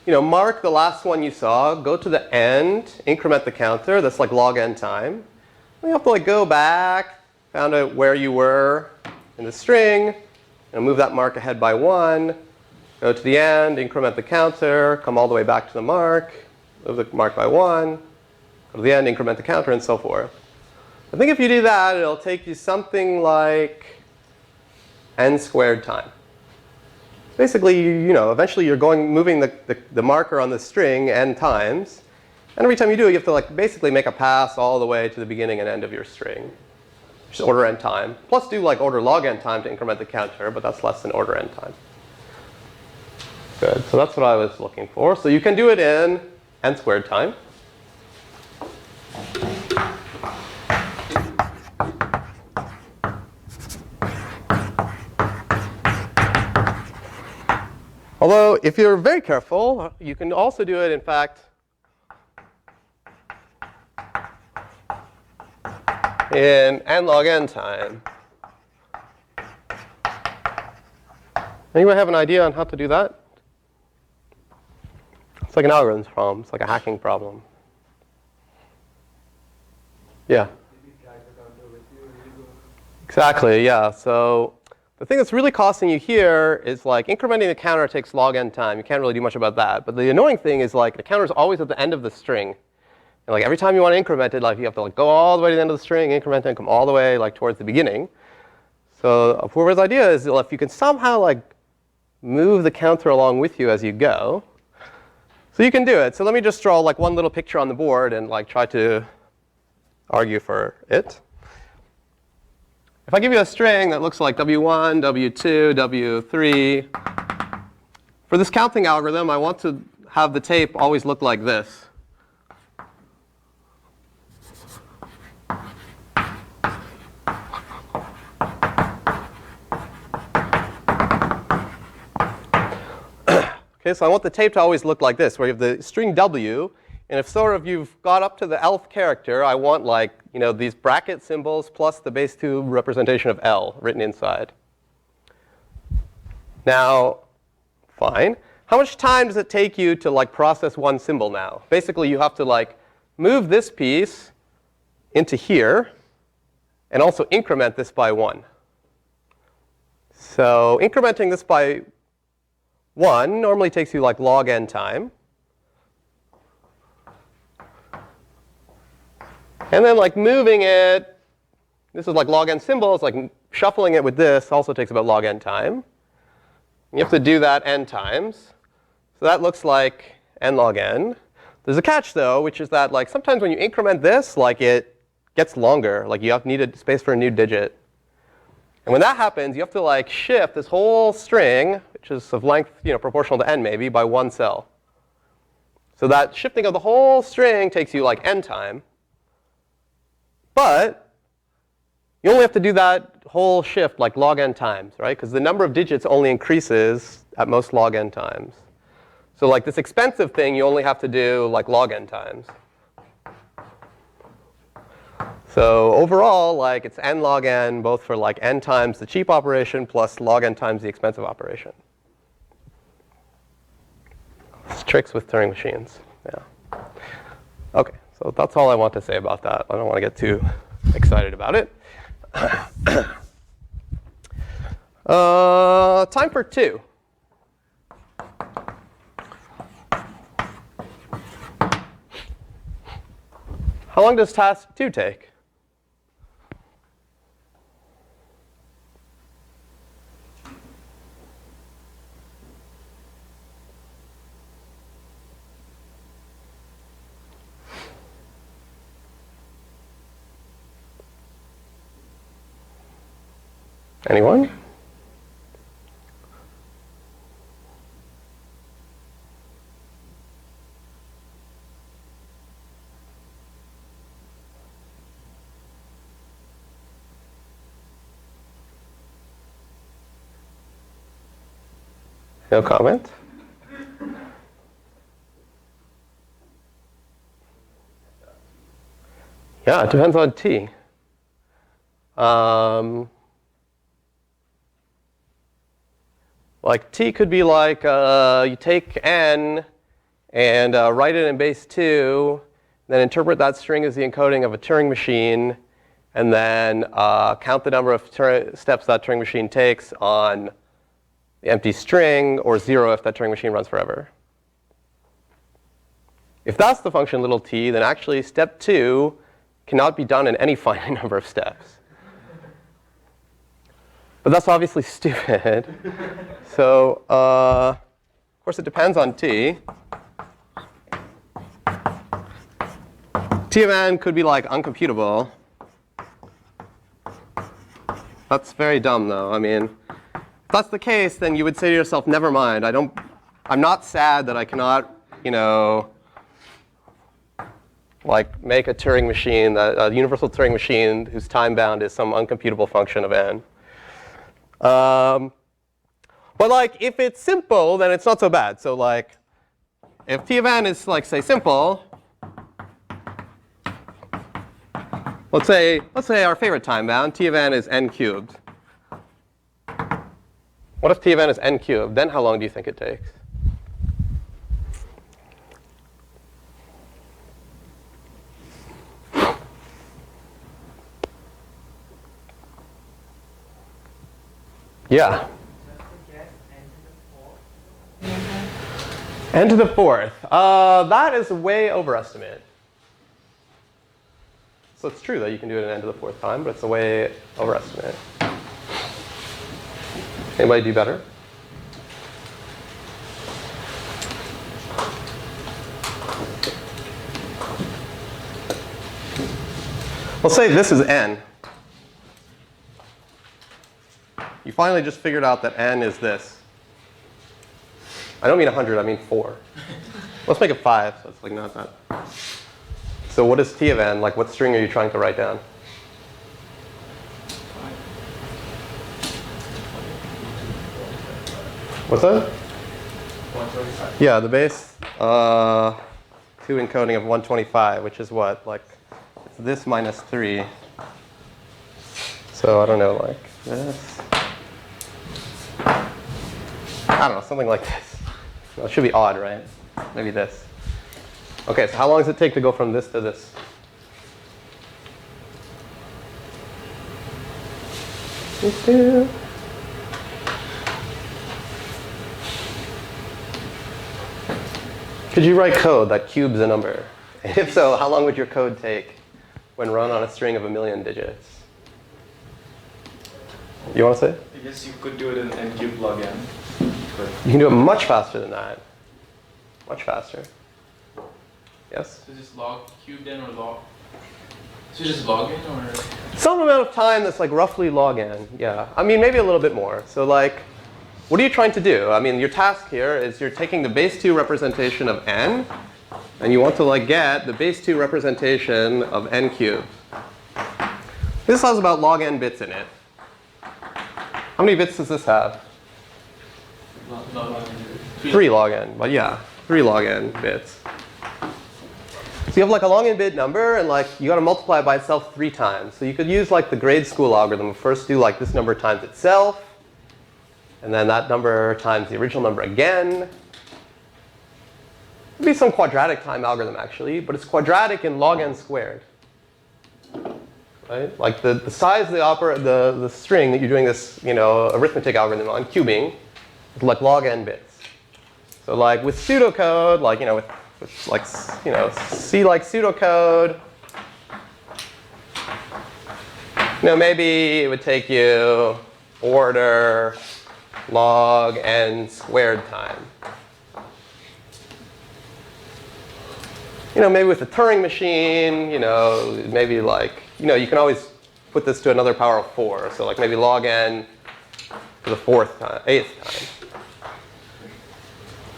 S1: mark the last one you saw, go to the end, increment the counter. That's like log n time. Then you have to like go back, found out where you were in the string, and move that mark ahead by 1. Go to the end, increment the counter, come all the way back to the mark, move the mark by 1, go to the end, increment the counter, and so forth. I think if you do that, it'll take you something like n squared time. Basically, eventually you're moving the marker on the string n times. And every time you do it, you have to like basically make a pass all the way to the beginning and end of your string. Just order n time. Plus do like order log n time to increment the counter, but that's less than order n time. Good. So that's what I was looking for. So you can do it in n squared time. Although, if you're very careful, you can also do it, in fact, in n log n time. Anyone have an idea on how to do that? It's like an algorithms problem. It's like a hacking problem. Yeah. Exactly, yeah. So the thing that's really costing you here is like incrementing the counter takes log n time. You can't really do much about that. But the annoying thing is like the counter is always at the end of the string. And like every time you want to increment it, like you have to like go all the way to the end of the string, increment it, and come all the way like towards the beginning. So whoever's idea is if you can somehow like move the counter along with you as you go. So you can do it. So let me just draw like one little picture on the board and like try to argue for it. If I give you a string that looks like W1, W2, W3, for this counting algorithm, I want to have the tape always look like this. Okay, so I want the tape to always look like this, where you have the string W. And if sort of you've got up to the elf character, I want like these bracket symbols plus the base 2 representation of L written inside. Now, Fine. How much time does it take you to like process one symbol now? Basically, you have to like move this piece into here and also increment this by 1. So incrementing this by 1 normally takes you like log n time. And then like moving it, this is like log n symbols, like shuffling it with this also takes about log n time. You have to do that n times. So that looks like n log n. There's a catch, though, which is that like sometimes when you increment this, like it gets longer. Like you need a space for a new digit. And when that happens, you have to like shift this whole string, which is of length proportional to n maybe, by 1 cell. So that shifting of the whole string takes you like n time. But you only have to do that whole shift like log n times, right? Because the number of digits only increases at most log n times. So like this expensive thing, you only have to do like log n times. So overall, like it's n log n, both for like n times the cheap operation plus log n times the expensive operation. It's tricks with Turing machines. Yeah. OK, so that's all I want to say about that. I don't want to get too excited about it. Time for 2. How long does task 2 take? Anyone? No comment? Yeah, it depends on t. Like t could be like you take n and write it in base 2, then interpret that string as the encoding of a Turing machine, and then count the number of steps that Turing machine takes on the empty string, or 0 if that Turing machine runs forever. If that's the function little t, then actually step 2 cannot be done in any finite number of steps. But that's obviously stupid. So of course, it depends on t. T of n could be like uncomputable. That's very dumb, though. I mean, if that's the case, then you would say to yourself, never mind. I'm not sad that I cannot, like make a Turing machine, a universal Turing machine whose time bound is some uncomputable function of n. But like if it's simple, then it's not so bad. So like if t of n is like say simple, let's say our favorite time bound, t of n is n cubed. What if t of n is n cubed? Then how long do you think it takes? Yeah. N to the 4th. That is a way overestimate. So it's true that you can do it in n to the 4th time, but it's a way overestimate. Anybody do better? Let's say this is n. You finally just figured out that n is this. I don't mean 100, I mean 4. Let's make it 5, so it's like not that. So what is t of n? Like what string are you trying to write down? What's that?
S2: 125.
S1: Yeah, the base 2 encoding of 125, which is what? Like it's this minus 3. So I don't know, like this. I don't know, something like this. Well, it should be odd, right? Maybe this. OK, so how long does it take to go from this to this? Could you write code that cubes a number? And if so, how long would your code take when run on a string of 1,000,000 digits? You want to say?
S6: I guess you could do it in n cubed log n. But
S1: You can do it much faster than that. Much faster. Yes?
S4: So just log cubed in or log? So just log in or?
S1: Some amount of time that's like roughly log n. Yeah. I mean, maybe a little bit more. So like, what are you trying to do? I mean, your task here is you're taking the base 2 representation of n, and you want to like get the base 2 representation of n cubed. This has about log n bits in it. How many bits does this have?
S4: Log
S1: 3 log n, but yeah, 3 log n bits. So you have like a log n bit number, and like you got to multiply it by itself 3 times. So you could use like the grade school algorithm. First do like this number times itself, and then that number times the original number again. It'd be some quadratic time algorithm actually, but it's quadratic in log n squared. Right? Like the size of the string that you're doing this arithmetic algorithm on, cubing, is like log n bits. So like with pseudocode, like with like C like pseudocode, maybe it would take you order log n squared time. Maybe with the Turing machine, maybe like, you can always put this to another power of 4. So like maybe log n to the 8th time.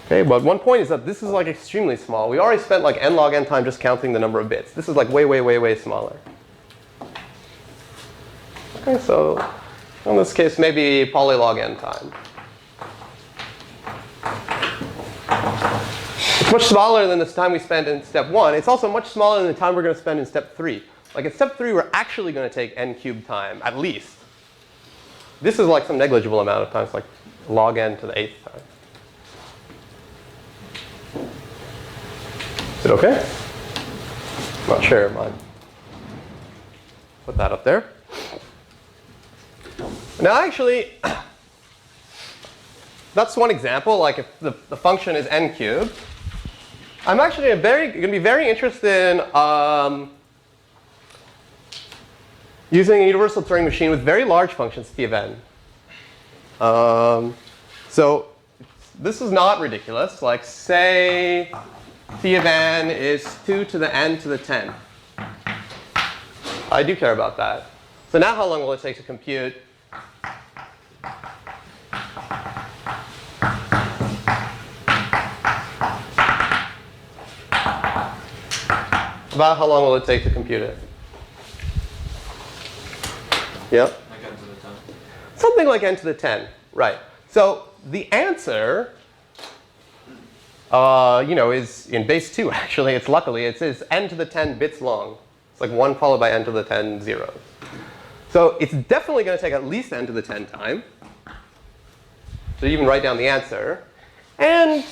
S1: Okay, but one point is that this is like extremely small. We already spent like n log n time just counting the number of bits. This is like way, way, way, way smaller. Okay, so in this case, maybe polylog n time. It's much smaller than this time we spent in step 1. It's also much smaller than the time we're going to spend in step 3. Like in step 3, we're actually going to take n cubed time, at least. This is like some negligible amount of time. It's like log n to the 8th time. Is it OK? I'm not sure. Put that up there. Now actually, that's one example. Like if the function is n cubed, I'm actually going to be very interested in using a universal Turing machine with very large functions, T of n. So this is not ridiculous. Like say T of n is 2 to the n to the 10. I do care about that. So now how long will it take to compute About how long will it take to compute it? Yep.
S6: like n to the 10.
S1: Something like n to the 10, right. So the answer, is in base 2, actually. It is n to the 10 bits long. It's like 1 followed by n to the 10 zeros. So it's definitely going to take at least n to the 10 time to even write down the answer. And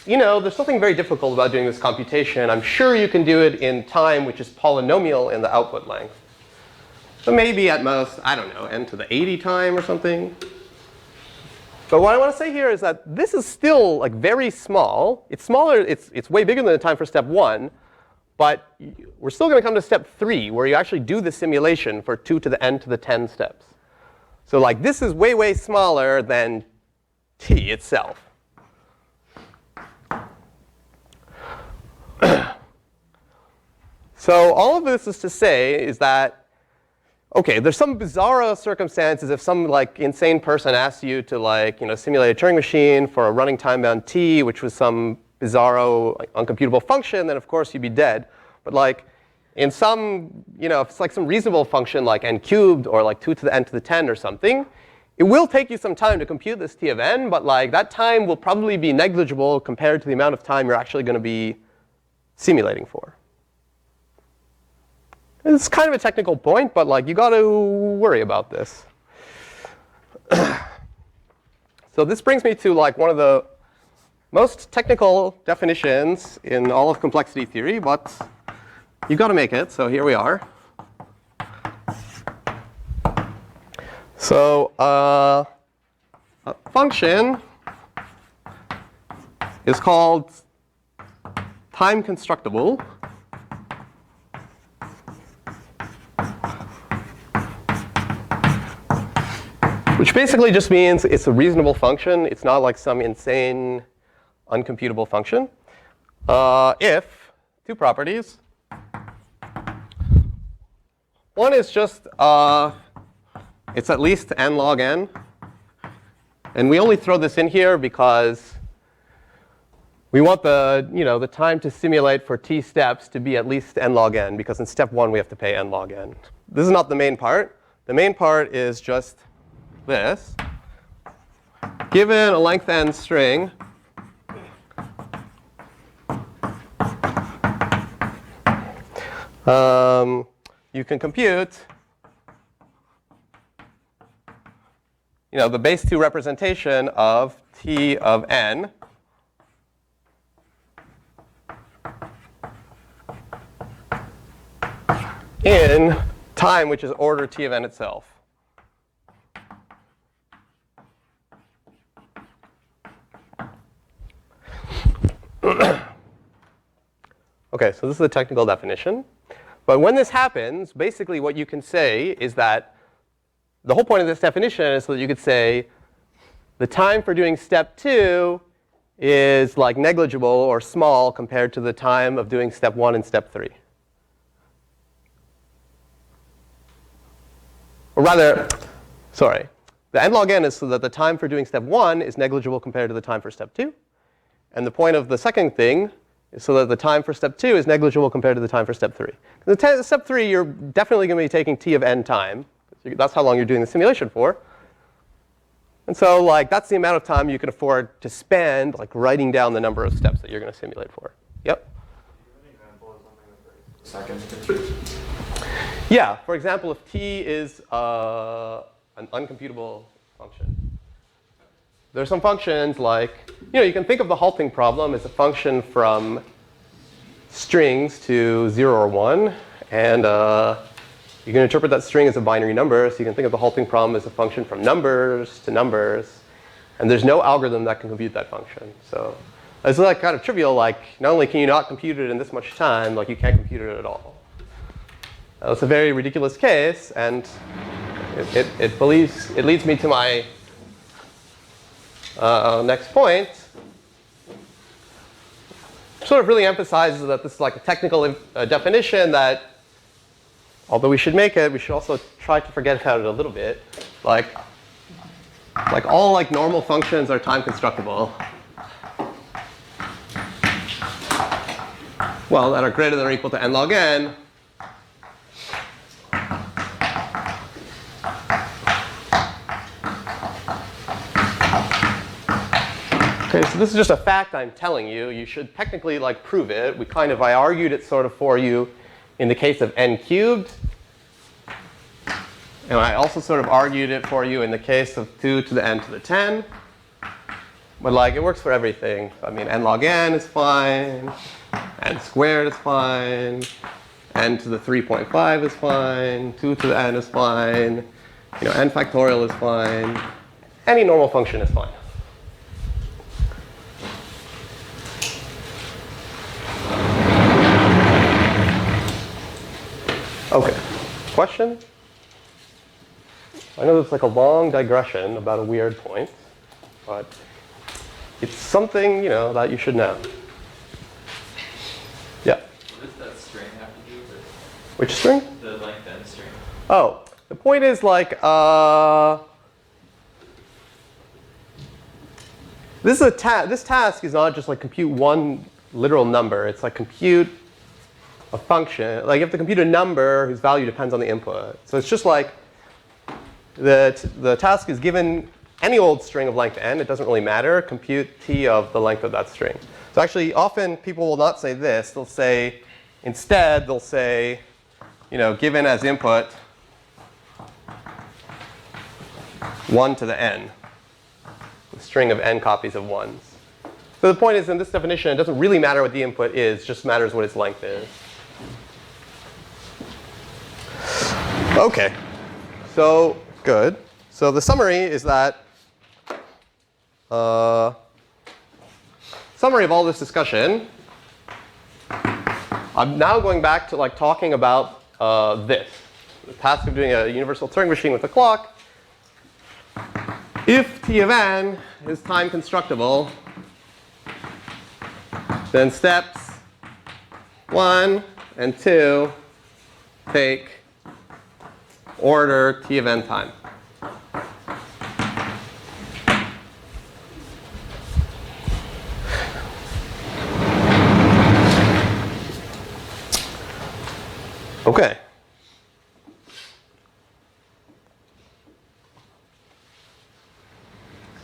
S1: there's something very difficult about doing this computation. I'm sure you can do it in time which is polynomial in the output length. So maybe at most, I don't know, n to the 80 time or something. But what I want to say here is that this is still like very small. It's smaller. It's way bigger than the time for step 1. But we're still going to come to step 3, where you actually do the simulation for 2 to the n to the 10 steps. So like this is way, way smaller than t itself. So all of this is to say is that, OK, there's some bizarro circumstances if some like insane person asks you to like simulate a Turing machine for a running time-bound t, which was some bizarro uncomputable function, then of course you'd be dead. But like in some, if it's like some reasonable function like n cubed or like 2 to the n to the 10 or something, it will take you some time to compute this t of n, but like that time will probably be negligible compared to the amount of time you're actually going to be simulating for. It's kind of a technical point, but like you got to worry about this. So this brings me to like one of the most technical definitions in all of complexity theory, but you've got to make it. So here we are. So a function is called time constructible. Which basically just means it's a reasonable function. It's not like some insane, uncomputable function. If two properties. One is just it's at least n log n. And we only throw this in here because we want the time to simulate for t steps to be at least n log n, because in step 1 we have to pay n log n. This is not the main part. The main part is just this. Given a length n string, you can compute the base 2 representation of t of n in time which is order t of n itself. OK, so this is the technical definition. But when this happens, basically what you can say is that the whole point of this definition is so that you could say the time for doing step 2 is like negligible or small compared to the time of doing step 1 and step 3. Or rather, sorry, the n log n is so that the time for doing step 1 is negligible compared to the time for step 2. And the point of the second thing is so that the time for step 2 is negligible compared to the time for step 3. In step 3, you're definitely going to be taking t of n time. That's how long you're doing the simulation for. And so that's the amount of time you can afford to spend writing down the number of steps that you're going to simulate for. Yep?
S6: Second.
S1: Yeah. For example, if t is an uncomputable function. There are some functions you can think of the halting problem as a function from strings to 0 or 1. And you can interpret that string as a binary number. So you can think of the halting problem as a function from numbers to numbers. And there's no algorithm that can compute that function. So it's kind of trivial. Not only can you not compute it in this much time, you can't compute it at all. It's a very ridiculous case. And it leads me to my next point. Sort of really emphasizes that this is a technical definition that, although we should make it, we should also try to forget about it a little bit. All normal functions are time constructible. Well, that are greater than or equal to n log n. OK, so this is just a fact I'm telling you. You should technically prove it. I argued it sort of for you in the case of n cubed. And I also sort of argued it for you in the case of 2 to the n to the 10. But it works for everything. I mean, n log n is fine. N squared is fine. N to the 3.5 is fine. 2 to the n is fine. N factorial is fine. Any normal function is fine. OK, question? I know it's a long digression about a weird point, but it's something that you should know. Yeah.
S5: What does that string have to do with it?
S1: Which string?
S5: The length n string.
S1: Oh, the point is this task is not just compute one literal number. It's compute a function. You have to compute a number whose value depends on the input. So it's just the task is given any old string of length n. It doesn't really matter. Compute t of the length of that string. So actually, often people will not say this. They'll say, instead, they'll say, given as input 1 to the n, a string of n copies of 1s. But the point is, in this definition, it doesn't really matter what the input is, just matters what its length is. OK. So good. So the summary is that summary of all this discussion, I'm now going back to like talking about this. The task of doing a universal Turing machine with a clock. If T of n is time constructible, then steps 1 and 2 take order T of n time. OK.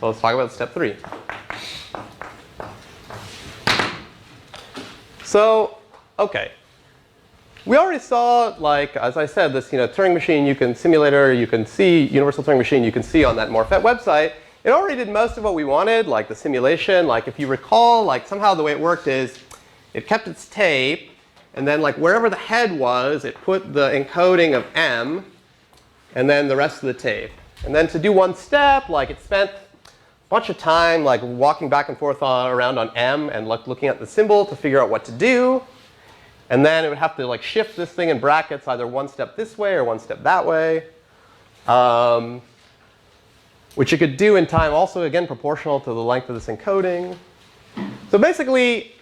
S1: So let's talk about step 3. So, OK. We already saw, like, as I said, this Turing machine you can simulator, you can see, universal Turing machine you can see on that Morphet website. It already did most of what we wanted, like the simulation. Like, if you recall, like somehow the way it worked is it kept its tape. And then like wherever the head was, it put the encoding of M, and then the rest of the tape. And then to do one step, like it spent a bunch of time like walking back and forth around on M and like looking at the symbol to figure out what to do. And then it would have to like shift this thing in brackets either one step this way or one step that way, which it could do in time also, again, proportional to the length of this encoding. So basically,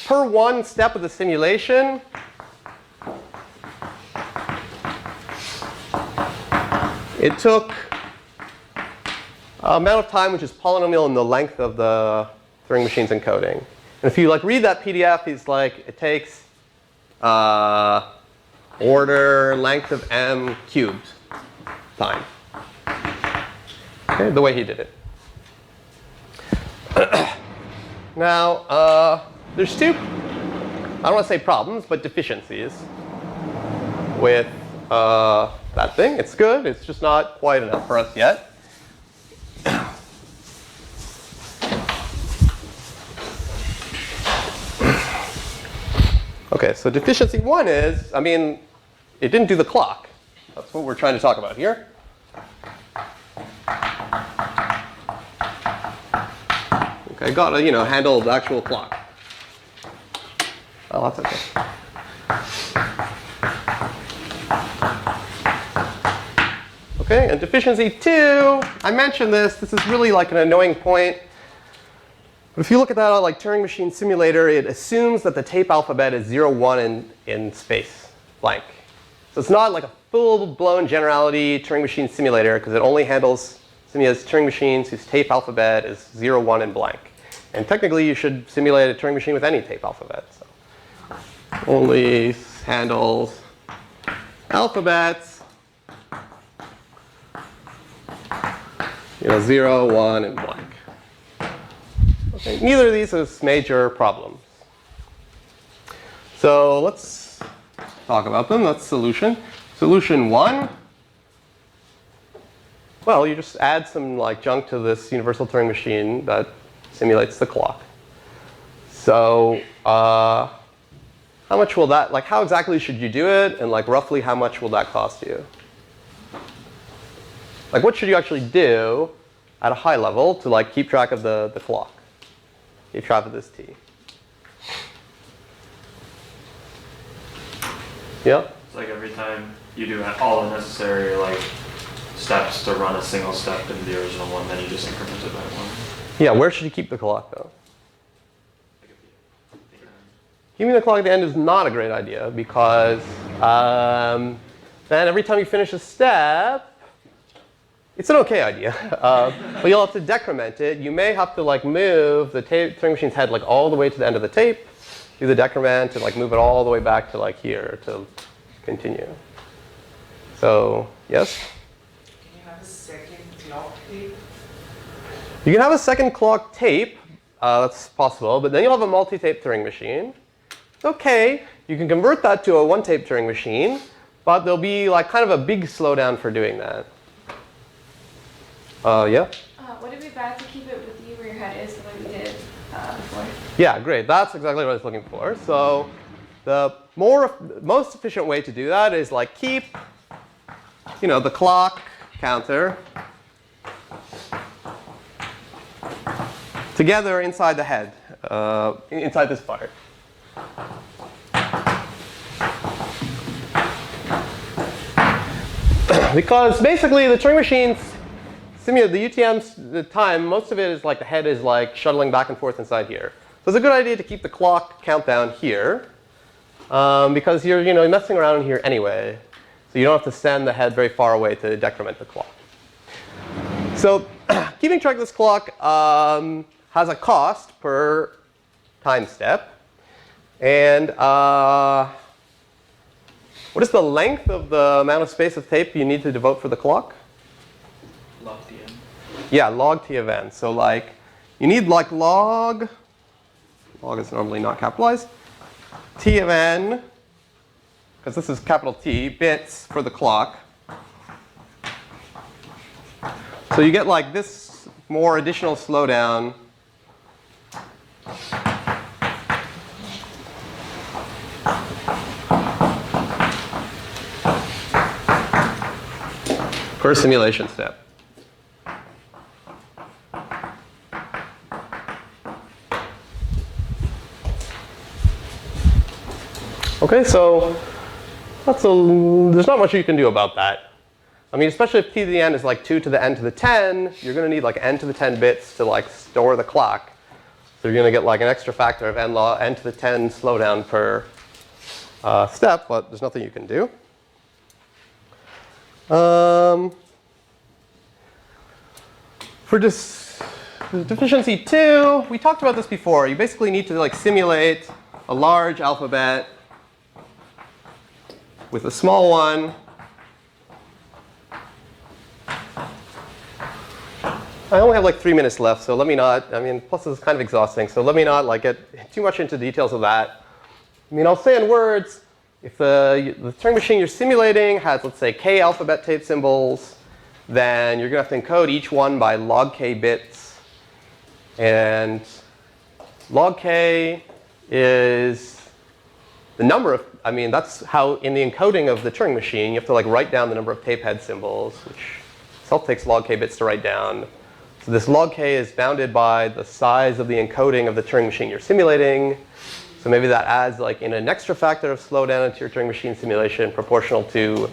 S1: per one step of the simulation, it took an amount of time which is polynomial in the length of the Turing machine's encoding. And if you like read that PDF, he's like, it takes order length of m cubed time. Okay, the way he did it. Now, there's two, I don't want to say problems, but deficiencies with that thing. It's good. It's just not quite enough for us yet. OK, so deficiency 1 is, I mean, it didn't do the clock. That's what we're trying to talk about here. OK, got to handle the actual clock. Oh, that's OK. OK, and deficiency 2, I mentioned this. This is really like an annoying point. But if you look at that like Turing machine simulator, it assumes that the tape alphabet is 0, 1 in space, blank. So it's not like a full-blown generality Turing machine simulator, because it only handles Turing machines whose tape alphabet is 0, 1 and blank. And technically, you should simulate a Turing machine with any tape alphabet. So only handles alphabets 0, 1, and blank. Okay, neither of these is major problems. So let's talk about them. That's solution. Solution 1. Well, you just add some like junk to this universal Turing machine that simulates the clock. So how much will that, like how exactly should you do it? And like roughly how much will that cost you? Like what should you actually do at a high level to like keep track of the clock? Keep track of this T. Yeah?
S6: It's like every time you do all the necessary like steps to run a single step in the original one, then you just increment it by 1.
S1: Yeah, where should you keep the clock though? Keeping the clock at the end is not a great idea because then every time you finish a step, it's an OK idea, but you'll have to decrement it. You may have to like move the Turing machine's head like all the way to the end of the tape, do the decrement, and like move it all the way back to like here to continue. So yes?
S7: Can you have a second clock tape?
S1: You can have a second clock tape. That's possible. But then you'll have a multi-tape Turing machine. It's OK. You can convert that to a one-tape Turing machine. But there'll be like kind of a big slowdown for doing that. Yeah?
S8: Would it be bad to keep it with you where your head is the way we did
S1: Yeah, great. That's exactly what I was looking for. So the most efficient way to do that is like keep, the clock counter together inside the head, inside this part. Because basically the Turing machines simulate the UTM's the time, most of it is like the head is like shuttling back and forth inside here. So it's a good idea to keep the clock countdown here because you're messing around in here anyway. So you don't have to send the head very far away to decrement the clock. So keeping track of this clock has a cost per time step. And what is the length of the amount of space of tape you need to devote for the clock?
S6: Log TN.
S1: Yeah, log T of n. So like you need like log is normally not capitalized, T of n, because this is capital T, bits for the clock. So you get like this more additional slowdown per simulation step. Okay, so there's not much you can do about that. I mean, especially if t to the n is like 2 to the n to the 10, you're going to need like n to the 10 bits to like store the clock. So you're going to get like an extra factor of n to the 10 slowdown per step, but there's nothing you can do. For deficiency 2, we talked about this before. You basically need to like simulate a large alphabet with a small one. I only have like 3 minutes left, so let me not, plus this is kind of exhausting, so let me not like get too much into details of that. I'll say in words, if the Turing machine you're simulating has, let's say, k alphabet tape symbols, then you're going to have to encode each one by log k bits. And log k is the number of, that's how in the encoding of the Turing machine, you have to like write down the number of tape head symbols, which itself takes log k bits to write down. So this log k is bounded by the size of the encoding of the Turing machine you're simulating. So maybe that adds like in an extra factor of slowdown into your Turing machine simulation proportional to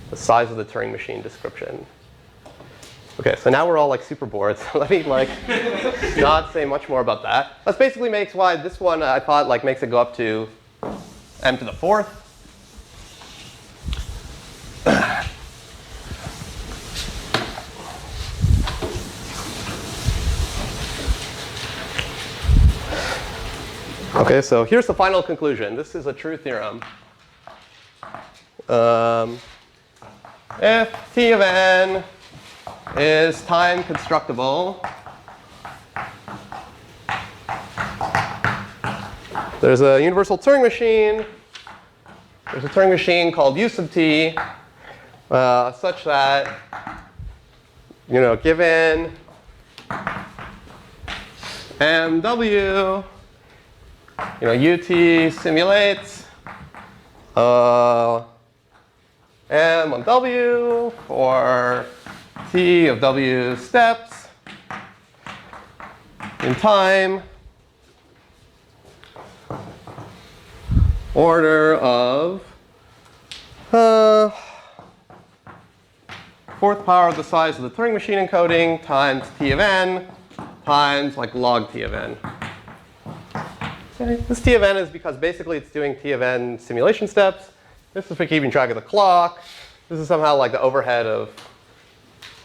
S1: the size of the Turing machine description. Okay, so now we're all like super bored. So let me like not say much more about that. That basically makes why this one I thought like makes it go up to m to the 4th. Okay, so here's the final conclusion. This is a true theorem. If T of n is time constructible, there's a universal Turing machine. There's a Turing machine called U sub t, such that, given MW, UT simulates M of W for T of W steps in time, order of 4th power of the size of the Turing machine encoding times T of n times like log T of n. Okay. This T of n is because basically it's doing T of n simulation steps. This is for keeping track of the clock. This is somehow like the overhead of,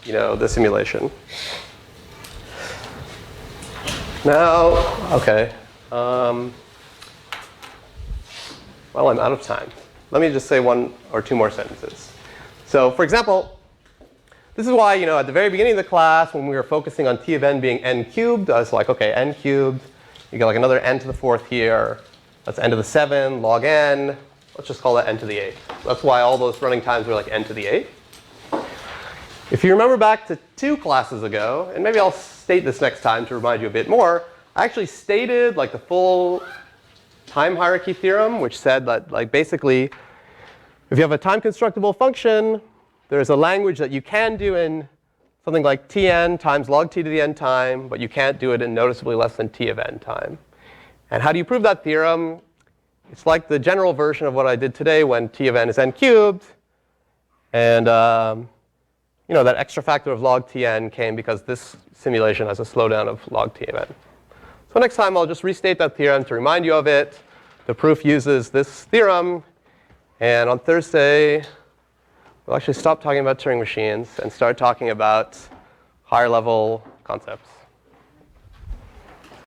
S1: the simulation. Now, okay. Well, I'm out of time. Let me just say 1 or 2 more sentences. So, for example, this is why, at the very beginning of the class, when we were focusing on T of n being n cubed, I was like, okay, n cubed. You get like another n to the 4th here. That's n to the 7, log n. Let's just call that n to the 8. That's why all those running times were like n to the 8. If you remember back to 2 classes ago, and maybe I'll state this next time to remind you a bit more, I actually stated like the full time hierarchy theorem, which said that like basically, if you have a time constructible function, there's a language that you can do in something like Tn times log t to the n time, but you can't do it in noticeably less than t of n time. And how do you prove that theorem? It's like the general version of what I did today when t of n is n cubed. And you know, that extra factor of log Tn came because this simulation has a slowdown of log t of n. So next time, I'll just restate that theorem to remind you of it. The proof uses this theorem. And on Thursday, we'll actually stop talking about Turing machines and start talking about higher level concepts.